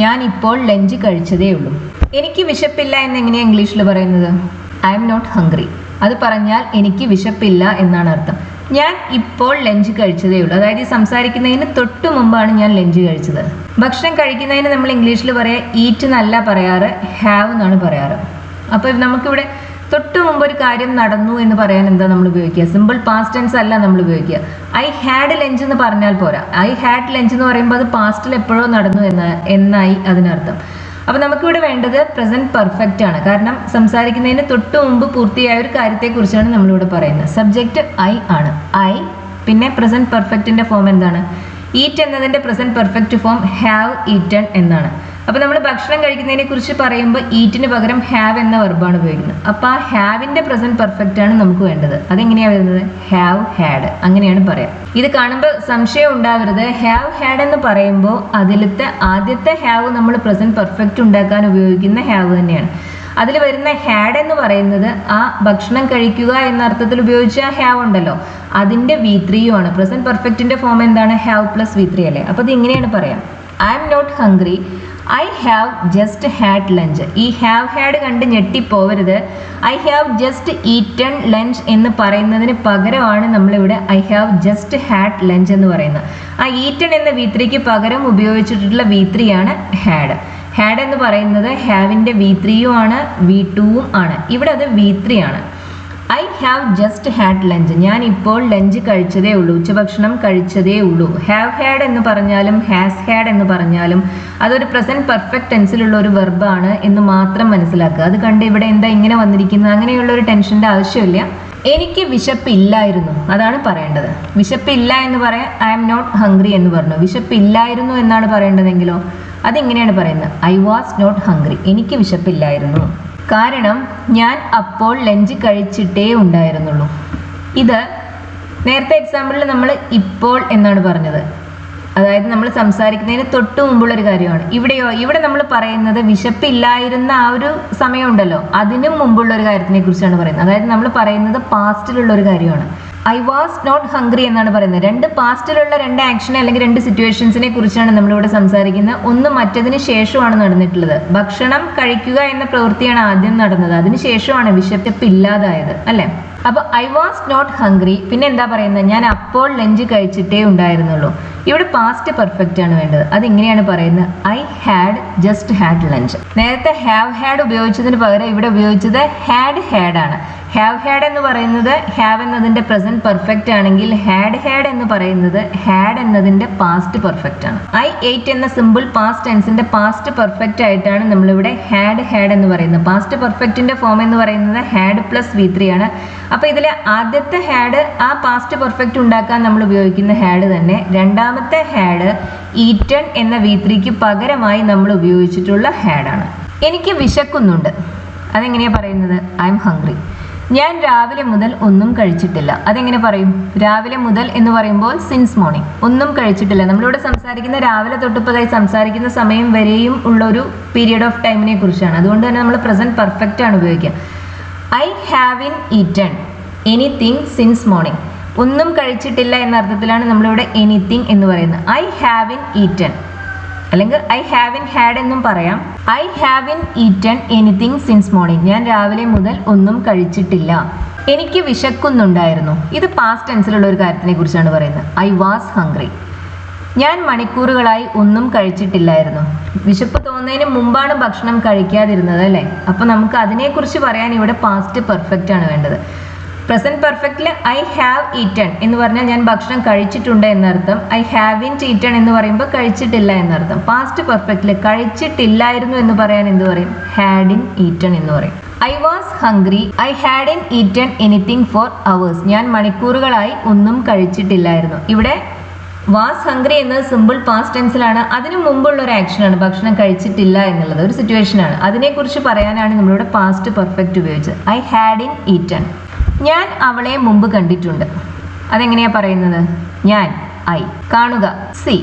ഞാൻ ഇപ്പോൾ ലഞ്ച് കഴിച്ചതേ ഉള്ളൂ. എനിക്ക് വിശപ്പില്ല എന്നെങ്ങനെയാണ് ഇംഗ്ലീഷിൽ പറയുന്നത്? I am not hungry. അത് പറഞ്ഞാൽ എനിക്ക് വിശപ്പില്ല എന്നാണ് അർത്ഥം. ഞാൻ ഇപ്പോൾ ലഞ്ച് കഴിച്ചതേ ഉള്ളൂ, അതായത് ഈ സംസാരിക്കുന്നതിന് തൊട്ട് മുമ്പാണ് ഞാൻ ലഞ്ച് കഴിച്ചത്. ഭക്ഷണം കഴിക്കുന്നതിന് നമ്മൾ ഇംഗ്ലീഷിൽ പറയാം ഈറ്റ് എന്നല്ല പറയാറ്, ഹാവ് എന്നാണ് പറയാറ്. അപ്പോൾ നമുക്കിവിടെ തൊട്ട് മുമ്പ് ഒരു കാര്യം നടന്നു എന്ന് പറയാൻ എന്താ നമ്മൾ ഉപയോഗിക്കുക? സിമ്പിൾ പാസ്റ്റ് ടെൻസ് അല്ല നമ്മൾ ഉപയോഗിക്കുക. ഐ ഹാഡ് ലഞ്ച് എന്ന് പറഞ്ഞാൽ പോരാ. ഐ ഹാഡ് ലഞ്ച് എന്ന് പറയുമ്പോൾ അത് പാസ്റ്റിൽ എപ്പോഴോ നടന്നു എന്നായി അതിനർത്ഥം. അപ്പൊ നമുക്കിവിടെ വേണ്ടത് പ്രസന്റ് പെർഫെക്റ്റ് ആണ്. കാരണം സംസാരിക്കുന്നതിന് തൊട്ട് മുമ്പ് പൂർത്തിയായ ഒരു കാര്യത്തെക്കുറിച്ചാണ് നമ്മളിവിടെ പറയുന്നത്. സബ്ജക്റ്റ് ഐ ആണ്. ഐ, പിന്നെ പ്രസന്റ് പെർഫെക്റ്റിന്റെ ഫോം എന്താണ്? ഈറ്റ് എന്നതിന്റെ present perfect form have eaten എന്നാണ്. അപ്പൊ നമ്മൾ ഭക്ഷണം കഴിക്കുന്നതിനെ കുറിച്ച് പറയുമ്പോൾ ഈറ്റിന് പകരം ഹാവ് എന്ന വെർബാണ് ഉപയോഗിക്കുന്നത്. അപ്പൊ ആ ഹാവിന്റെ പ്രസന്റ് പെർഫെക്റ്റ് ആണ് നമുക്ക് വേണ്ടത്. അതെങ്ങനെയാണ് വരുന്നത്? ഹാവ് ഹാഡ്, അങ്ങനെയാണ് പറയാം. ഇത് കാണുമ്പോൾ സംശയം ഉണ്ടാവരുത്. ഹാവ് ഹാഡ് എന്ന് പറയുമ്പോൾ അതിലത്തെ ആദ്യത്തെ ഹാവ് നമ്മൾ പ്രസന്റ് പെർഫെക്റ്റ് ഉണ്ടാക്കാൻ ഉപയോഗിക്കുന്ന ഹാവ് തന്നെയാണ്. അതിൽ വരുന്ന ഹാഡ് എന്ന് പറയുന്നത് ആ ഭക്ഷണം കഴിക്കുക എന്ന അർത്ഥത്തിൽ ഉപയോഗിച്ച ഹാവ് ഉണ്ടല്ലോ, അതിന്റെ V3 ആണ്. പ്രസന്റ് പെർഫെക്റ്റിന്റെ ഫോം എന്താണ്? ഹാവ് പ്ലസ് V3 അല്ലേ? അപ്പൊ ഇത് ഇങ്ങനെയാണ് പറയാം. I am not hungry, I have just had lunch. ഈ ഹാവ് ഹാഡ് കണ്ട് ഞെട്ടിപ്പോവരുത്. I have just eaten lunch എന്ന് പറയുന്നതിന് പകരമാണ് നമ്മളിവിടെ I have just had lunch എന്ന് പറയുന്നത്. ആ ഈറ്റൺ എന്ന V3ക്ക് പകരം ഉപയോഗിച്ചിട്ടുള്ള V3 ആണ് ഹാഡ്. ഹാഡ് എന്ന് പറയുന്നത് ഹാവിന്റെ V3 ആണ്, V2 ആണ്. ഇവിടെ അത് V3 ആണ്. I have just had lunch, ഞാൻ ഇപ്പോൾ ലഞ്ച് കഴിച്ചതേ ഉള്ളൂ, ഉച്ചഭക്ഷണം കഴിച്ചതേ ഉള്ളൂ. ഹാവ് ഹാഡ് എന്ന് പറഞ്ഞാലും ഹാസ് ഹാഡ് എന്ന് പറഞ്ഞാലും അതൊരു പ്രസന്റ് പെർഫെക്റ്റ് ടെൻസിലുള്ള ഒരു വെർബാണ് എന്ന് മാത്രം മനസ്സിലാക്കുക. അത് കണ്ട് ഇവിടെ എന്താ ഇങ്ങനെ വന്നിരിക്കുന്നത്, അങ്ങനെയുള്ള ഒരു ടെൻഷന്റെ ആവശ്യമില്ല. എനിക്ക് വിശപ്പില്ലായിരുന്നു, അതാണ് പറയേണ്ടത്. വിശപ്പില്ല എന്ന് പറയാൻ ഐ ആം നോട്ട് ഹംഗ്രി എന്ന് പറഞ്ഞു. വിശപ്പില്ലായിരുന്നു എന്നാണ് പറയേണ്ടതെങ്കിലോ അതിങ്ങനെയാണ് പറയുന്നത്. ഐ വാസ് നോട്ട് ഹംഗ്രി, എനിക്ക് വിശപ്പില്ലായിരുന്നു. കാരണം ഞാൻ അപ്പോൾ ലഞ്ച് കഴിച്ചിട്ടേ ഉണ്ടായിരുന്നുള്ളൂ. ഇത് നേരത്തെ എക്സാമ്പിളിൽ നമ്മൾ ഇപ്പോൾ എന്നാണ് പറഞ്ഞത്. അതായത് നമ്മൾ സംസാരിക്കുന്നതിന് തൊട്ട് മുമ്പുള്ള ഒരു കാര്യമാണ്. ഇവിടെ നമ്മൾ പറയുന്നത് വിശപ്പില്ലായിരുന്ന ആ ഒരു സമയം ഉണ്ടല്ലോ, അതിനും മുമ്പുള്ള ഒരു കാര്യത്തിനെ കുറിച്ചാണ് പറയുന്നത്. അതായത് നമ്മൾ പറയുന്നത് പാസ്റ്റിലുള്ള ഒരു കാര്യമാണ്. ഐ വാസ് നോട്ട് ഹംഗ്രി എന്നാണ് പറയുന്നത്. രണ്ട് പാസ്റ്റിലുള്ള രണ്ട് ആക്ഷൻ അല്ലെങ്കിൽ രണ്ട് സിറ്റുവേഷൻസിനെ കുറിച്ചാണ് നമ്മളിവിടെ സംസാരിക്കുന്നത്. ഒന്ന് മറ്റതിന് ശേഷമാണ് നടന്നിട്ടുള്ളത്. ഭക്ഷണം കഴിക്കുക എന്ന പ്രവൃത്തിയാണ് ആദ്യം നടന്നത്, അതിനുശേഷമാണ് വിശപ്പില്ലാതായത് അല്ലെ? അപ്പൊ ഐ വാസ് നോട്ട് ഹംഗ്രി, പിന്നെ എന്താ പറയുന്നത്? ഞാൻ അപ്പോൾ ലഞ്ച് കഴിച്ചിട്ടേ ഉണ്ടായിരുന്നുള്ളൂ. ഇവിടെ പാസ്റ്റ് പെർഫെക്റ്റ് ആണ് വേണ്ടത്. അത് ഇങ്ങനെയാണ് പറയുന്നത്. I had just had lunch. നേരത്തെ ഹാവ് ഹാഡ് ഉപയോഗിച്ചതിന് പകരം ഇവിടെ ഉപയോഗിച്ചത് ഹാഡ് ഹാഡ് ആണ്. ഹാവ് ഹാഡ് എന്ന് പറയുന്നത് ഹാവ് എന്നതിന്റെ പ്രസന്റ് പെർഫെക്റ്റ് ആണെങ്കിൽ ഹാഡ് ഹാഡ് എന്ന് പറയുന്നത് ഹാഡ് എന്നതിന്റെ പാസ്റ്റ് പെർഫെക്റ്റ് ആണ്. ഐ എയ്റ്റ് എന്ന സിമ്പിൾ പാസ്റ്റ് ടെൻസിന്റെ പാസ്റ്റ് പെർഫെക്റ്റ് ആയിട്ടാണ് നമ്മളിവിടെ ഹാഡ് ഹാഡ് എന്ന് പറയുന്നത്. പാസ്റ്റ് പെർഫെക്റ്റിന്റെ ഫോം എന്ന് പറയുന്നത് ഹാഡ് പ്ലസ് V3 ആണ്. അപ്പൊ ഇതിലെ ആദ്യത്തെ ഹാഡ് ആ പാസ്റ്റ് പെർഫെക്റ്റ് ഉണ്ടാക്കാൻ നമ്മൾ ഉപയോഗിക്കുന്ന ഹാഡ് തന്നെ. രണ്ടാമത്തെ ഹാഡ് ഈറ്റൺ എന്ന V3ക്ക് പകരമായി നമ്മൾ ഉപയോഗിച്ചിട്ടുള്ള ഹാഡാണ്. എനിക്ക് വിശക്കുന്നുണ്ട്, അതെങ്ങനെയാ പറയുന്നത്? I M hungry. ഞാൻ രാവിലെ മുതൽ ഒന്നും കഴിച്ചിട്ടില്ല, അതെങ്ങനെ പറയും? രാവിലെ മുതൽ എന്ന് പറയുമ്പോൾ സിൻസ് മോർണിംഗ്. ഒന്നും കഴിച്ചിട്ടില്ല, നമ്മളിവിടെ സംസാരിക്കുന്ന രാവിലെ തൊട്ടിപ്പതായി സംസാരിക്കുന്ന സമയം വരെയും ഉള്ള ഒരു പീരിയഡ് ഓഫ് ടൈമിനെ കുറിച്ചാണ്. അതുകൊണ്ട് തന്നെ നമ്മൾ പ്രസന്റ് പെർഫെക്റ്റ് ആണ് ഉപയോഗിക്കുക. I haven't eaten anything since morning. ഒന്നും കഴിച്ചിട്ടില്ല എന്ന അർത്ഥത്തിലാണ് നമ്മളിവിടെ എനിത്തിങ് എന്ന് പറയുന്നത്. ഐ ഹാവിൻ ഈറ്റൺ അല്ലെങ്കിൽ ഐ ഹാവിൻ ഹാഡ് എന്നും പറയാം. I haven't eaten anything since morning. ഞാൻ രാവിലെ മുതൽ ഒന്നും കഴിച്ചിട്ടില്ല. എനിക്ക് വിശക്കുന്നുണ്ടായിരുന്നു. ഇത് പാസ്റ്റ് ടെൻസിലുള്ള ഒരു കാര്യത്തിനെ കുറിച്ചാണ് പറയുന്നത്. I was hungry. ഞാൻ മണിക്കൂറുകളായി ഒന്നും കഴിച്ചിട്ടില്ലായിരുന്നു. വിശപ്പ് തോന്നുന്നതിന് മുമ്പാണ് ഭക്ഷണം കഴിക്കാതിരുന്നത് അല്ലേ? അപ്പൊ നമുക്ക് അതിനെക്കുറിച്ച് പറയാൻ ഇവിടെ പാസ്റ്റ് പെർഫെക്റ്റ് ആണ് വേണ്ടത്. പ്രസന്റ് പെർഫെക്റ്റിൽ ഐ ഹാവ് ഈറ്റൺ എന്ന് പറഞ്ഞാൽ ഞാൻ ഭക്ഷണം കഴിച്ചിട്ടുണ്ട് എന്നർത്ഥം. ഐ ഹാവിൻറ്റ് ഈറ്റൺ എന്ന് പറയുമ്പോൾ കഴിച്ചിട്ടില്ല എന്നർത്ഥം. പാസ്റ്റ് പെർഫെക്റ്റിൽ കഴിച്ചിട്ടില്ലായിരുന്നു എന്ന് പറയാൻ എന്ത് പറയും? ഹാഡിൻ ഈറ്റൺ എന്ന് പറയും. I was hungry, I Haddin eaten anything four hours. ഞാൻ മണിക്കൂറുകളായി ഒന്നും കഴിച്ചിട്ടില്ലായിരുന്നു. ഇവിടെ വാസ് ഹംഗ്രി എന്നത് സിമ്പിൾ പാസ്റ്റ് ടെൻസിലാണ്. അതിനു മുമ്പുള്ള ഒരു ആക്ഷനാണ് ഭക്ഷണം കഴിച്ചിട്ടില്ല എന്നുള്ളത്, ഒരു സിറ്റുവേഷനാണ്. അതിനെക്കുറിച്ച് പറയാനാണ് നമ്മളിവിടെ പാസ്റ്റ് പെർഫെക്റ്റ് ഉപയോഗിച്ചത്. I Haddin eaten. ഞാൻ അവളെ മുമ്പ് കണ്ടിട്ടുണ്ട്, അതെങ്ങനെയാ പറയുന്നത്? ഞാൻ ഐ. കാണുക സി.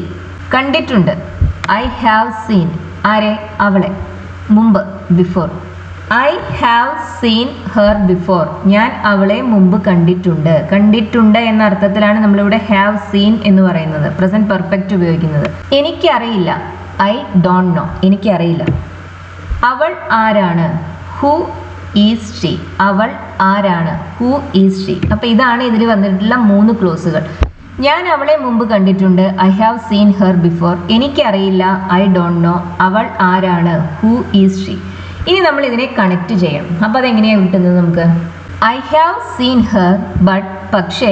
കണ്ടിട്ടുണ്ട് ഐ ഹാവ് സീൻ. ആരെ? അവളെ. മുമ്പ് before. I have seen her before. ഞാൻ അവളെ മുമ്പ് കണ്ടിട്ടുണ്ട്. കണ്ടിട്ടുണ്ട് എന്ന അർത്ഥത്തിലാണ് നമ്മളിവിടെ ഹാവ് സീൻ എന്ന് പറയുന്നത്, പ്രസന്റ് പെർഫെക്റ്റ് ഉപയോഗിക്കുന്നത്. എനിക്കറിയില്ല ഐ ഡോണ്ട് നോ. എനിക്കറിയില്ല. അവൾ ആരാണ്? Who is she. അവൾ ആരാണ്? Who is she. അപ്പൊ ഇതാണ് ഇതിൽ വന്നിട്ടുള്ള 3 ക്ലോസുകൾ. ഞാൻ അവളെ മുമ്പ് കണ്ടിട്ടുണ്ട്, I have seen her before. എനിക്കറിയില്ല, ഐ ഡോണ്ട് നോ. അവൾ ആരാണ്? Who is she. ഇനി നമ്മൾ ഇതിനെ കണക്ട് ചെയ്യണം. അപ്പോൾ അതെങ്ങനെയാണ് കിട്ടുന്നത് നമുക്ക്? I have seen her but പക്ഷേ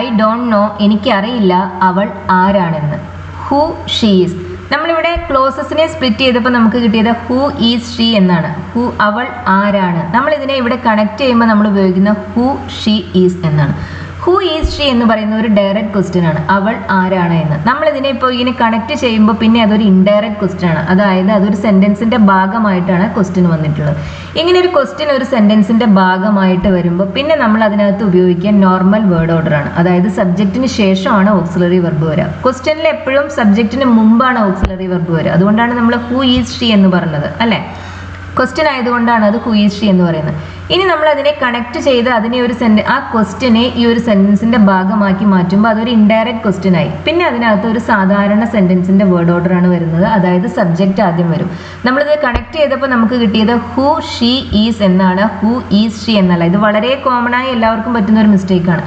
ഐ ഡോണ്ട് നോ എനിക്കറിയില്ല അവൾ ആരാണെന്ന്. Who she is. നമ്മളിവിടെ ക്ലോസസിനെ സ്പ്ലിറ്റ് ചെയ്തപ്പോൾ നമുക്ക് കിട്ടിയത് ഹൂ ഈസ് ഷീ എന്നാണ്. ഹൂ അവൾ ആരാണ്. നമ്മൾ ഇതിനെ ഇവിടെ കണക്ട് ചെയ്യുമ്പോൾ നമ്മൾ ഉപയോഗിക്കുന്ന ഹൂ ഷീ ഈസ് എന്നാണ്. ഹൂ ഈസ് ഷീ എന്ന് പറയുന്ന ഒരു ഡയറക്റ്റ് ക്വസ്റ്റ്യൻ ആണ്, അവൾ ആരാണ് എന്ന്. നമ്മൾ ഇതിനെ ഇപ്പോൾ ഇങ്ങനെ കണക്ട് ചെയ്യുമ്പോൾ പിന്നെ അതൊരു ഇൻഡയറക്റ്റ് ക്വസ്റ്റ്യൻ ആണ്, അതായത് അതൊരു സെന്റൻസിന്റെ ഭാഗമായിട്ടാണ് ക്വസ്റ്റ്യൻ വന്നിട്ടുള്ളത്. ഇങ്ങനെ ഒരു ക്വസ്റ്റ്യൻ ഒരു സെന്റൻസിന്റെ ഭാഗമായിട്ട് വരുമ്പോൾ പിന്നെ നമ്മൾ അതിനകത്ത് ഉപയോഗിക്കുക നോർമൽ വേർഡ് ഓർഡർ ആണ്, അതായത് സബ്ജക്റ്റിന് ശേഷമാണ് ഓക്സിലറി വെർബ് വരിക. ക്വസ്റ്റ്യനിൽ എപ്പോഴും സബ്ജക്റ്റിന് മുമ്പാണ് ഓക്സിലറി വെർബ് വരിക. അതുകൊണ്ടാണ് നമ്മൾ ഹൂ ഈസ് ഷീ എന്ന് പറഞ്ഞത് അല്ലേ. ക്വസ്റ്റ്യൻ ആയതുകൊണ്ടാണ് അത് ഹൂ ഈസ് ഷീ എന്ന് പറയുന്നത്. ഇനി നമ്മൾ അതിനെ കണക്ട് ചെയ്ത് അതിനെ ഒരു ആ ക്വസ്റ്റ്യനെ ഈ ഒരു സെന്റൻസിന്റെ ഭാഗമാക്കി മാറ്റുമ്പോൾ അതൊരു ഇൻഡയറക്റ്റ് ക്വസ്റ്റ്യൻ ആയി. പിന്നെ അതിനകത്ത് ഒരു സാധാരണ സെന്റൻസിന്റെ വേർഡ് ഓർഡർ ആണ് വരുന്നത്, അതായത് സബ്ജക്റ്റ് ആദ്യം വരും. നമ്മളിത് കണക്ട് ചെയ്തപ്പോൾ നമുക്ക് കിട്ടിയത് ഹൂ ഷീ ഈസ് എന്നാണ്, ഹൂ ഈസ് ഷീ എന്നല്ല. ഇത് വളരെ കോമൺ ആയി എല്ലാവർക്കും പറ്റുന്ന ഒരു മിസ്റ്റേക്ക് ആണ്.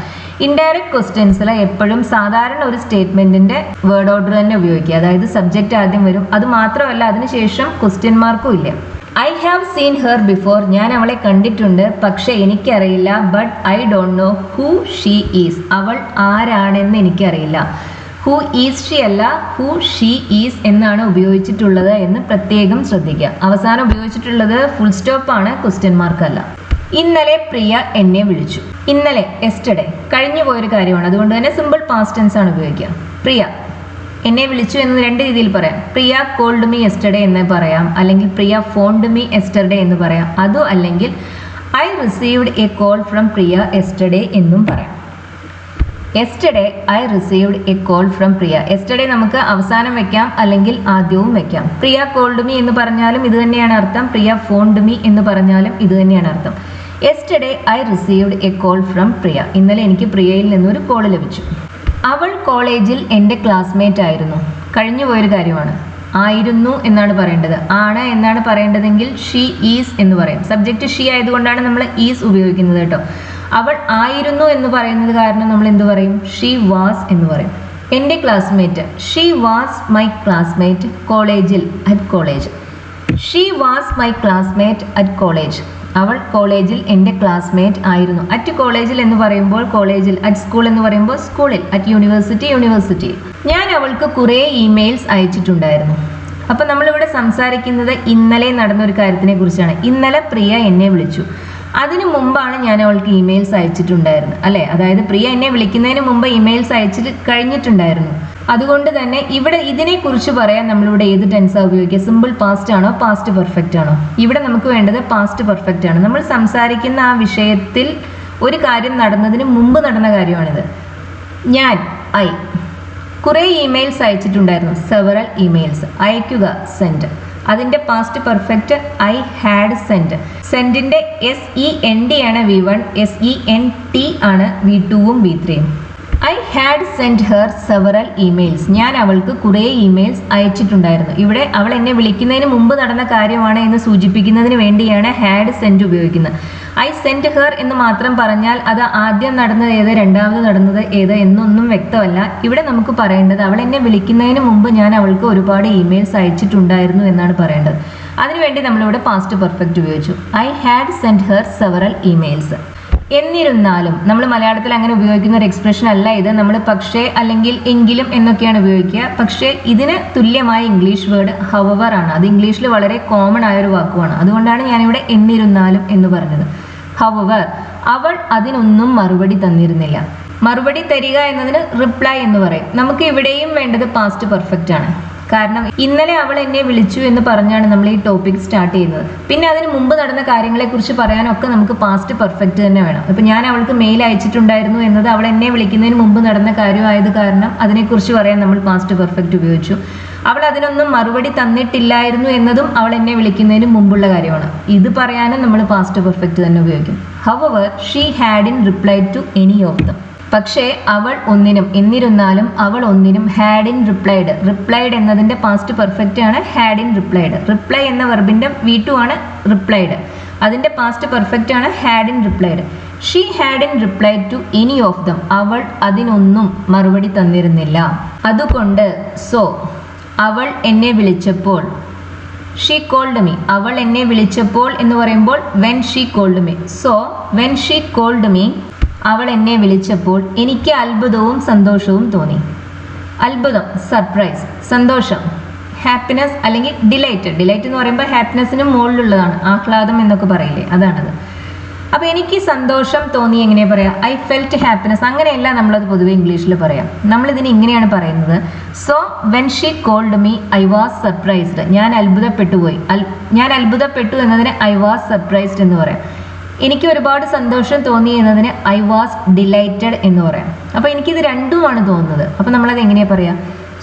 ഇൻഡയറക്റ്റ് ക്വസ്റ്റ്യൻസിൽ എപ്പോഴും സാധാരണ ഒരു സ്റ്റേറ്റ്മെന്റിന്റെ വേർഡ് ഓർഡർ തന്നെ ഉപയോഗിക്കുക, അതായത് സബ്ജക്റ്റ് ആദ്യം വരും. അത് മാത്രമല്ല അതിനുശേഷം ക്വസ്റ്റ്യൻ മാർക്കും ഇല്ല. I have seen her before. ഞാൻ അവളെ കണ്ടിട്ടുണ്ട് പക്ഷെ എനിക്കറിയില്ല. But I don't know who she is. അവൾ ആരാണെന്ന് എനിക്കറിയില്ല. ഹൂ ഈസ് ഷീ അല്ല, ഹൂ ഷീ ഈസ് എന്നാണ് ഉപയോഗിച്ചിട്ടുള്ളത് എന്ന് പ്രത്യേകം ശ്രദ്ധിക്കുക. അവസാനം ഉപയോഗിച്ചിട്ടുള്ളത് ഫുൾ സ്റ്റോപ്പ് ആണ്, ക്വസ്റ്റ്യൻ മാർക്ക് അല്ല. ഇന്നലെ പ്രിയ എന്നെ വിളിച്ചു. ഇന്നലെ എസ്റ്റർഡേ കഴിഞ്ഞു പോയൊരു കാര്യമാണ്, അതുകൊണ്ട് തന്നെ സിമ്പിൾ പാസ്റ്റ് ടെൻസ് ആണ് ഉപയോഗിക്കുക. പ്രിയ എന്നെ വിളിച്ചു എന്ന് രണ്ട് രീതിയിൽ പറയാം. പ്രിയ കോൾഡ് മീ എസ്റ്റർഡേ എന്ന് പറയാം, അല്ലെങ്കിൽ പ്രിയ ഫോൺഡ് മീ എസ്റ്റർഡേ എന്ന് പറയാം. അതോ അല്ലെങ്കിൽ I received a call from Priya yesterday എന്നും പറയാം. Yesterday I received a call from Priya. Yesterday നമുക്ക് അവസാനം വെക്കാം അല്ലെങ്കിൽ ആദ്യവും വെക്കാം. പ്രിയ കോൾഡ് മീ എന്ന് പറഞ്ഞാലും ഇത് തന്നെയാണ് അർത്ഥം, പ്രിയ ഫോൺഡ് മീ എന്ന് പറഞ്ഞാലും ഇത് തന്നെയാണ് അർത്ഥം. Yesterday I received a call from Priya. ഇന്നലെ എനിക്ക് പ്രിയയിൽ നിന്നൊരു കോൾ ലഭിച്ചു. അവൾ കോളേജിൽ എൻ്റെ ക്ലാസ്മേറ്റ് ആയിരുന്നു. കഴിഞ്ഞു പോയൊരു കാര്യമാണ്. ആയിരുന്നു എന്നാണ് പറയേണ്ടത്. ആണ് എന്നാണ് പറയേണ്ടതെങ്കിൽ ഷീ ഈസ് എന്ന് പറയും. സബ്ജക്റ്റ് ഷീ ആയതുകൊണ്ടാണ് നമ്മൾ ഈസ് ഉപയോഗിക്കുന്നത് കേട്ടോ. അവൾ ആയിരുന്നു എന്ന് പറയുന്നത് കാരണം നമ്മൾ എന്ത് പറയും? ഷീ വാസ് എന്ന് പറയും. എൻ്റെ classmate, she was my classmate കോളേജിൽ, at college. She was my classmate at college. അവൾ കോളേജിൽ എൻ്റെ ക്ലാസ്മേറ്റ് ആയിരുന്നു. അറ്റ് കോളേജിൽ എന്ന് പറയുമ്പോൾ കോളേജിൽ, അറ്റ് സ്കൂൾ എന്ന് പറയുമ്പോൾ സ്കൂളിൽ, അറ്റ് യൂണിവേഴ്സിറ്റി യൂണിവേഴ്സിറ്റിയിൽ. ഞാൻ അവൾക്ക് കുറേ ഇമെയിൽസ് അയച്ചിട്ടുണ്ടായിരുന്നു. അപ്പം നമ്മളിവിടെ സംസാരിക്കുന്നത് ഇന്നലെ നടന്ന ഒരു കാര്യത്തിനെ കുറിച്ചാണ്. ഇന്നലെ പ്രിയ എന്നെ വിളിച്ചു. അതിനു മുമ്പാണ് ഞാൻ അവൾക്ക് ഇമെയിൽസ് അയച്ചിട്ടുണ്ടായിരുന്നു അല്ലേ. അതായത് പ്രിയ എന്നെ വിളിക്കുന്നതിന് മുമ്പ് ഇമെയിൽസ് അയച്ചിട്ട് കഴിഞ്ഞിട്ടുണ്ടായിരുന്നു. അതുകൊണ്ട് തന്നെ ഇവിടെ ഇതിനെക്കുറിച്ച് പറയാൻ നമ്മളിവിടെ ഏത് ടെൻസാണ് ഉപയോഗിക്കുക? സിമ്പിൾ പാസ്റ്റ് ആണോ പാസ്റ്റ് പെർഫെക്റ്റ് ആണോ? ഇവിടെ നമുക്ക് വേണ്ടത് പാസ്റ്റ് പെർഫെക്റ്റ് ആണ്. നമ്മൾ സംസാരിക്കുന്ന ആ വിഷയത്തിൽ ഒരു കാര്യം നടന്നതിന് മുമ്പ് നടന്ന കാര്യമാണിത്. ഞാൻ ഐ കുറേ ഇമെയിൽസ് അയച്ചിട്ടുണ്ടായിരുന്നു. Several emails. അയക്കുക സെൻഡ്. അതിൻ്റെ past perfect I had send. സെൻഡിൻ്റെ SEND ആണ് V1, SENT ആണ് V2ഉം V3യും. I had send her several emails. ഞാൻ അവൾക്ക് കുറേ ഇമെയിൽസ് അയച്ചിട്ടുണ്ടായിരുന്നു. ഇവിടെ അവൾ എന്നെ വിളിക്കുന്നതിന് മുമ്പ് നടന്ന കാര്യമാണ് എന്ന് സൂചിപ്പിക്കുന്നതിന് വേണ്ടിയാണ് ഹാഡ് സെൻഡ് ഉപയോഗിക്കുന്നത്. ഐ സെൻഡ് ഹെർ എന്ന് മാത്രം പറഞ്ഞാൽ അത് ആദ്യം നടന്നത് ഏത്, രണ്ടാമത് നടന്നത് ഏത് എന്നൊന്നും വ്യക്തമല്ല. ഇവിടെ നമുക്ക് പറയേണ്ടത് അവൾ എന്നെ വിളിക്കുന്നതിന് മുമ്പ് ഞാൻ അവൾക്ക് ഒരുപാട് ഇമെയിൽസ് അയച്ചിട്ടുണ്ടായിരുന്നു എന്നാണ് പറയേണ്ടത്. അതിനുവേണ്ടി നമ്മളിവിടെ പാസ്റ്റ് പെർഫെക്റ്റ് ഉപയോഗിച്ചു. I had send her several emails. എന്നിരുന്നാലും നമ്മൾ മലയാളത്തിൽ അങ്ങനെ ഉപയോഗിക്കുന്ന ഒരു എക്സ്പ്രഷൻ അല്ല ഇത്. നമ്മൾ പക്ഷേ അല്ലെങ്കിൽ എങ്കിലും എന്നൊക്കെയാണ് ഉപയോഗിക്കുക. പക്ഷേ ഇതിന് തുല്യമായ ഇംഗ്ലീഷ് വേർഡ് ഹവവർ ആണ്. അത് ഇംഗ്ലീഷിൽ വളരെ കോമൺ ആയ ഒരു വാക്കുമാണ്. അതുകൊണ്ടാണ് ഞാനിവിടെ എന്നിരുന്നാലും എന്ന് പറഞ്ഞത്. ഹവവർ അവൾ അതിനൊന്നും മറുപടി തന്നിരുന്നില്ല. മറുപടി തരിക എന്നതിന് റിപ്ലൈ എന്ന് പറയും. നമുക്ക് ഇവിടെയും വേണ്ടത് പാസ്റ്റ് പെർഫെക്റ്റ് ആണ്. കാരണം ഇന്നലെ അവൾ എന്നെ വിളിച്ചു എന്ന് പറഞ്ഞാണ് നമ്മൾ ഈ ടോപ്പിക് സ്റ്റാർട്ട് ചെയ്യുന്നത്. പിന്നെ അതിന് മുമ്പ് നടന്ന കാര്യങ്ങളെക്കുറിച്ച് പറയാനൊക്കെ നമുക്ക് പാസ്റ്റ് പെർഫെക്റ്റ് തന്നെ വേണം. ഇപ്പം ഞാൻ അവൾക്ക് മെയിൽ അയച്ചിട്ടുണ്ടായിരുന്നു എന്നത് അവൾ എന്നെ വിളിക്കുന്നതിന് മുമ്പ് നടന്ന കാര്യമായത് കാരണം അതിനെക്കുറിച്ച് പറയാൻ നമ്മൾ പാസ്റ്റ് പെർഫെക്റ്റ് ഉപയോഗിച്ചു. അവൾ അതിനൊന്നും മറുപടി തന്നിട്ടില്ലായിരുന്നു എന്നതും അവൾ എന്നെ വിളിക്കുന്നതിന് മുമ്പുള്ള കാര്യമാണ്. ഇത് പറയാനും നമ്മൾ പാസ്റ്റ് പെർഫെക്റ്റ് തന്നെ ഉപയോഗിക്കും. However she hadn't replied to any of them. പക്ഷേ അവൾ ഒന്നിനും, എന്നിരുന്നാലും അവൾ ഒന്നിനും ഹാഡിൻ റിപ്ലൈഡ്. റിപ്ലൈഡ് എന്നതിൻ്റെ പാസ്റ്റ് പെർഫെക്റ്റ് ആണ് ഹാഡിൻ റിപ്ലൈഡ്. റിപ്ലൈ എന്ന വെർബിൻ്റെ V2 ആണ് റിപ്ലൈഡ്. അതിൻ്റെ പാസ്റ്റ് പെർഫെക്റ്റ് ആണ് hadn't replied. She hadn't replied to any of them. അവൾ അതിനൊന്നും മറുപടി തന്നിരുന്നില്ല. അതുകൊണ്ട് സോ അവൾ എന്നെ വിളിച്ചപ്പോൾ ഷീ കോൾഡ് മീ, അവൾ എന്നെ വിളിച്ചപ്പോൾ എന്ന് പറയുമ്പോൾ when she called me. So when she called me, അവൾ എന്നെ വിളിച്ചപ്പോൾ എനിക്ക് അത്ഭുതവും സന്തോഷവും തോന്നി. അത്ഭുതം സർപ്രൈസ്, സന്തോഷം ഹാപ്പിനെസ് അല്ലെങ്കിൽ ഡിലൈറ്റ്. ഡിലൈറ്റ് എന്ന് പറയുമ്പോൾ ഹാപ്പിനെസ്സിന് മുകളിലുള്ളതാണ്, ആഹ്ലാദം എന്നൊക്കെ പറയില്ലേ, അതാണത്. അപ്പോൾ എനിക്ക് സന്തോഷം തോന്നി എങ്ങനെ പറയാം? I felt happiness. അങ്ങനെയല്ല നമ്മളത് പൊതുവെ ഇംഗ്ലീഷിൽ പറയാം. നമ്മളിതിന് ഇങ്ങനെയാണ് പറയുന്നത്. So when she called me I was surprised. ഞാൻ അത്ഭുതപ്പെട്ടു പോയി. ഞാൻ അത്ഭുതപ്പെട്ടു എന്നതിന് ഐ വാസ് സർപ്രൈസ്ഡ് എന്ന് പറയാം. എനിക്ക് ഒരുപാട് സന്തോഷം തോന്നി എന്നതിന് ഐ വാസ് ഡിലൈറ്റഡ് എന്ന് പറയാം. അപ്പോൾ എനിക്കിത് രണ്ടുമാണ് തോന്നുന്നത്. അപ്പോൾ നമ്മളത് എങ്ങനെയാണ് പറയാം?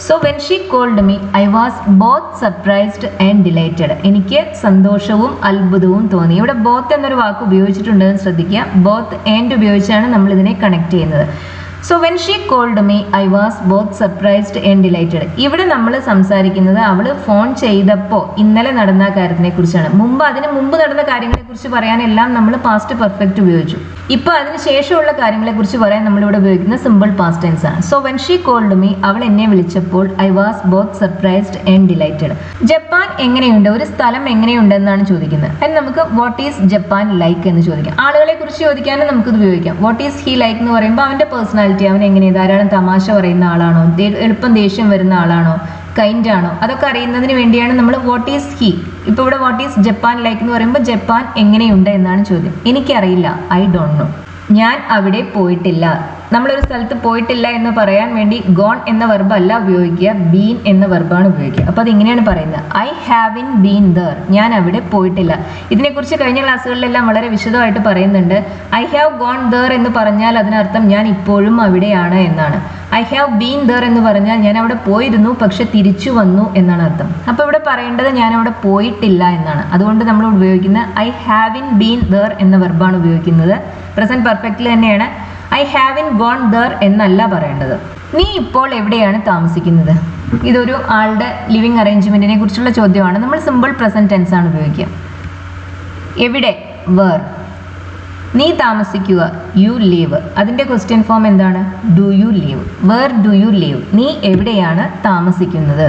So when she called me I was both surprised and delighted. എനിക്ക് സന്തോഷവും അത്ഭുതവും തോന്നി. ഇവിടെ ബോത്ത് എന്നൊരു വാക്ക് ഉപയോഗിച്ചിട്ടുണ്ടെന്ന് ശ്രദ്ധിക്കുക. ബോത്ത് ആൻഡ് ഉപയോഗിച്ചാണ് നമ്മൾ ഇതിനെ കണക്ട് ചെയ്യുന്നത്. So when she called me I was both surprised and delighted. ഇവിടെ നമ്മൾ സംസാരിക്കുന്നത് അവൾ ഫോൺ ചെയ്തപ്പോൾ ഇന്നലെ നടന്ന കാര്യത്തിനെ കുറിച്ചാണ്. അതിന് മുമ്പ് നടന്ന കാര്യങ്ങളെ കുറിച്ച് പറയാനെല്ലാം നമ്മൾ പാസ്റ്റ് പെർഫെക്റ്റ് ഉപയോഗിച്ചു. ഇപ്പോൾ അതിന് ശേഷമുള്ള കാര്യങ്ങളെ കുറിച്ച് പറയാൻ നമ്മളിവിടെ ഉപയോഗിക്കുന്ന സിമ്പിൾ പാസ്റ്റ് ടെൻസ് ആണ്. So when she called me, അവൾ എന്നെ വിളിച്ചപ്പോൾ I was both surprised and delighted. Japan എങ്ങനെയുണ്ട്, ഒരു സ്ഥലം എങ്ങനെയുണ്ട് എന്നാണ് ചോദിക്കുന്നത്. അതിന് നമുക്ക് വാട്ട് ഈസ് ജപ്പാൻ ലൈക്ക് എന്ന് ചോദിക്കാം. ആളുകളെ കുറിച്ച് ചോദിക്കാനും നമുക്കിത് ഉപയോഗിക്കാം. വാട്ട് ഈസ് ഹി ലൈക്ക് എന്ന് പറയുമ്പോൾ അവൻ്റെ പേഴ്സണാലിറ്റി, അവൻ എങ്ങനെ, ധാരാളം തമാശ പറയുന്ന ആളാണോ, എളുപ്പം ദേഷ്യം വരുന്ന ആളാണോ, കൈൻഡ് ആണോ, അതൊക്കെ അറിയുന്നതിന് വേണ്ടിയാണ് നമ്മൾ വാട്ട് ഈസ് ഹി. ഇപ്പോൾ ഇവിടെ വാട്ട് ഈസ് ജപ്പാൻ ലൈക്ക് എന്ന് പറയുമ്പോൾ ജപ്പാൻ എങ്ങനെയുണ്ട് എന്നാണ് ചോദ്യം. എനിക്കറിയില്ല, ഐ ഡോണ്ട് നോ. ഞാൻ അവിടെ പോയിട്ടില്ല. നമ്മളൊരു സ്ഥലത്ത് പോയിട്ടില്ല എന്ന് പറയാൻ വേണ്ടി ഗോൺ എന്ന വെർബ് അല്ല ഉപയോഗിക്കുക, ബീൻ എന്ന വെർബാണ് ഉപയോഗിക്കുക. അപ്പോൾ അതിങ്ങനെയാണ് പറയുന്നത്, ഐ ഹാവിൻ ബീൻ ദർ. ഞാൻ അവിടെ പോയിട്ടില്ല. ഇതിനെക്കുറിച്ച് കഴിഞ്ഞ ക്ലാസ്സുകളിലെല്ലാം വളരെ വിശദമായിട്ട് പറയുന്നുണ്ട്. ഐ ഹാവ് ഗോൺ ദർ എന്ന് പറഞ്ഞാൽ അതിനർത്ഥം ഞാൻ ഇപ്പോഴും അവിടെയാണ് എന്നാണ്. ഐ ഹാവ് ബീൻ ദർ എന്ന് പറഞ്ഞാൽ ഞാൻ അവിടെ പോയിരുന്നു പക്ഷെ തിരിച്ചു വന്നു എന്നാണ് അർത്ഥം. അപ്പോൾ ഇവിടെ പറയേണ്ടത് ഞാൻ അവിടെ പോയിട്ടില്ല എന്നാണ്. അതുകൊണ്ട് നമ്മൾ ഉപയോഗിക്കുന്ന ഐ ഹാവിൻ ബീൻ ദർ എന്ന വെർബാണ് ഉപയോഗിക്കുന്നത്. പ്രസന്റ് പെർഫെക്റ്റിൽ തന്നെയാണ്. ഐ ഹാവിൻ ഗോൺ ദർ എന്നല്ല പറയേണ്ടത്. നീ ഇപ്പോൾ എവിടെയാണ് താമസിക്കുന്നത്? ഇതൊരു ആളുടെ ലിവിങ് അറേഞ്ച്മെന്റിനെ കുറിച്ചുള്ള ചോദ്യമാണ്. നമ്മൾ സിമ്പിൾ പ്രസന്റ് ടെൻസ് ആണ് ഉപയോഗിക്കുക. എവിടെ, വേർ. നീ താമസിക്കുക, യു ലീവ്. അതിൻ്റെ ക്വസ്റ്റ്യൻ ഫോം എന്താണ്? Do you live. Where do you live. നീ എവിടെയാണ് താമസിക്കുന്നത്?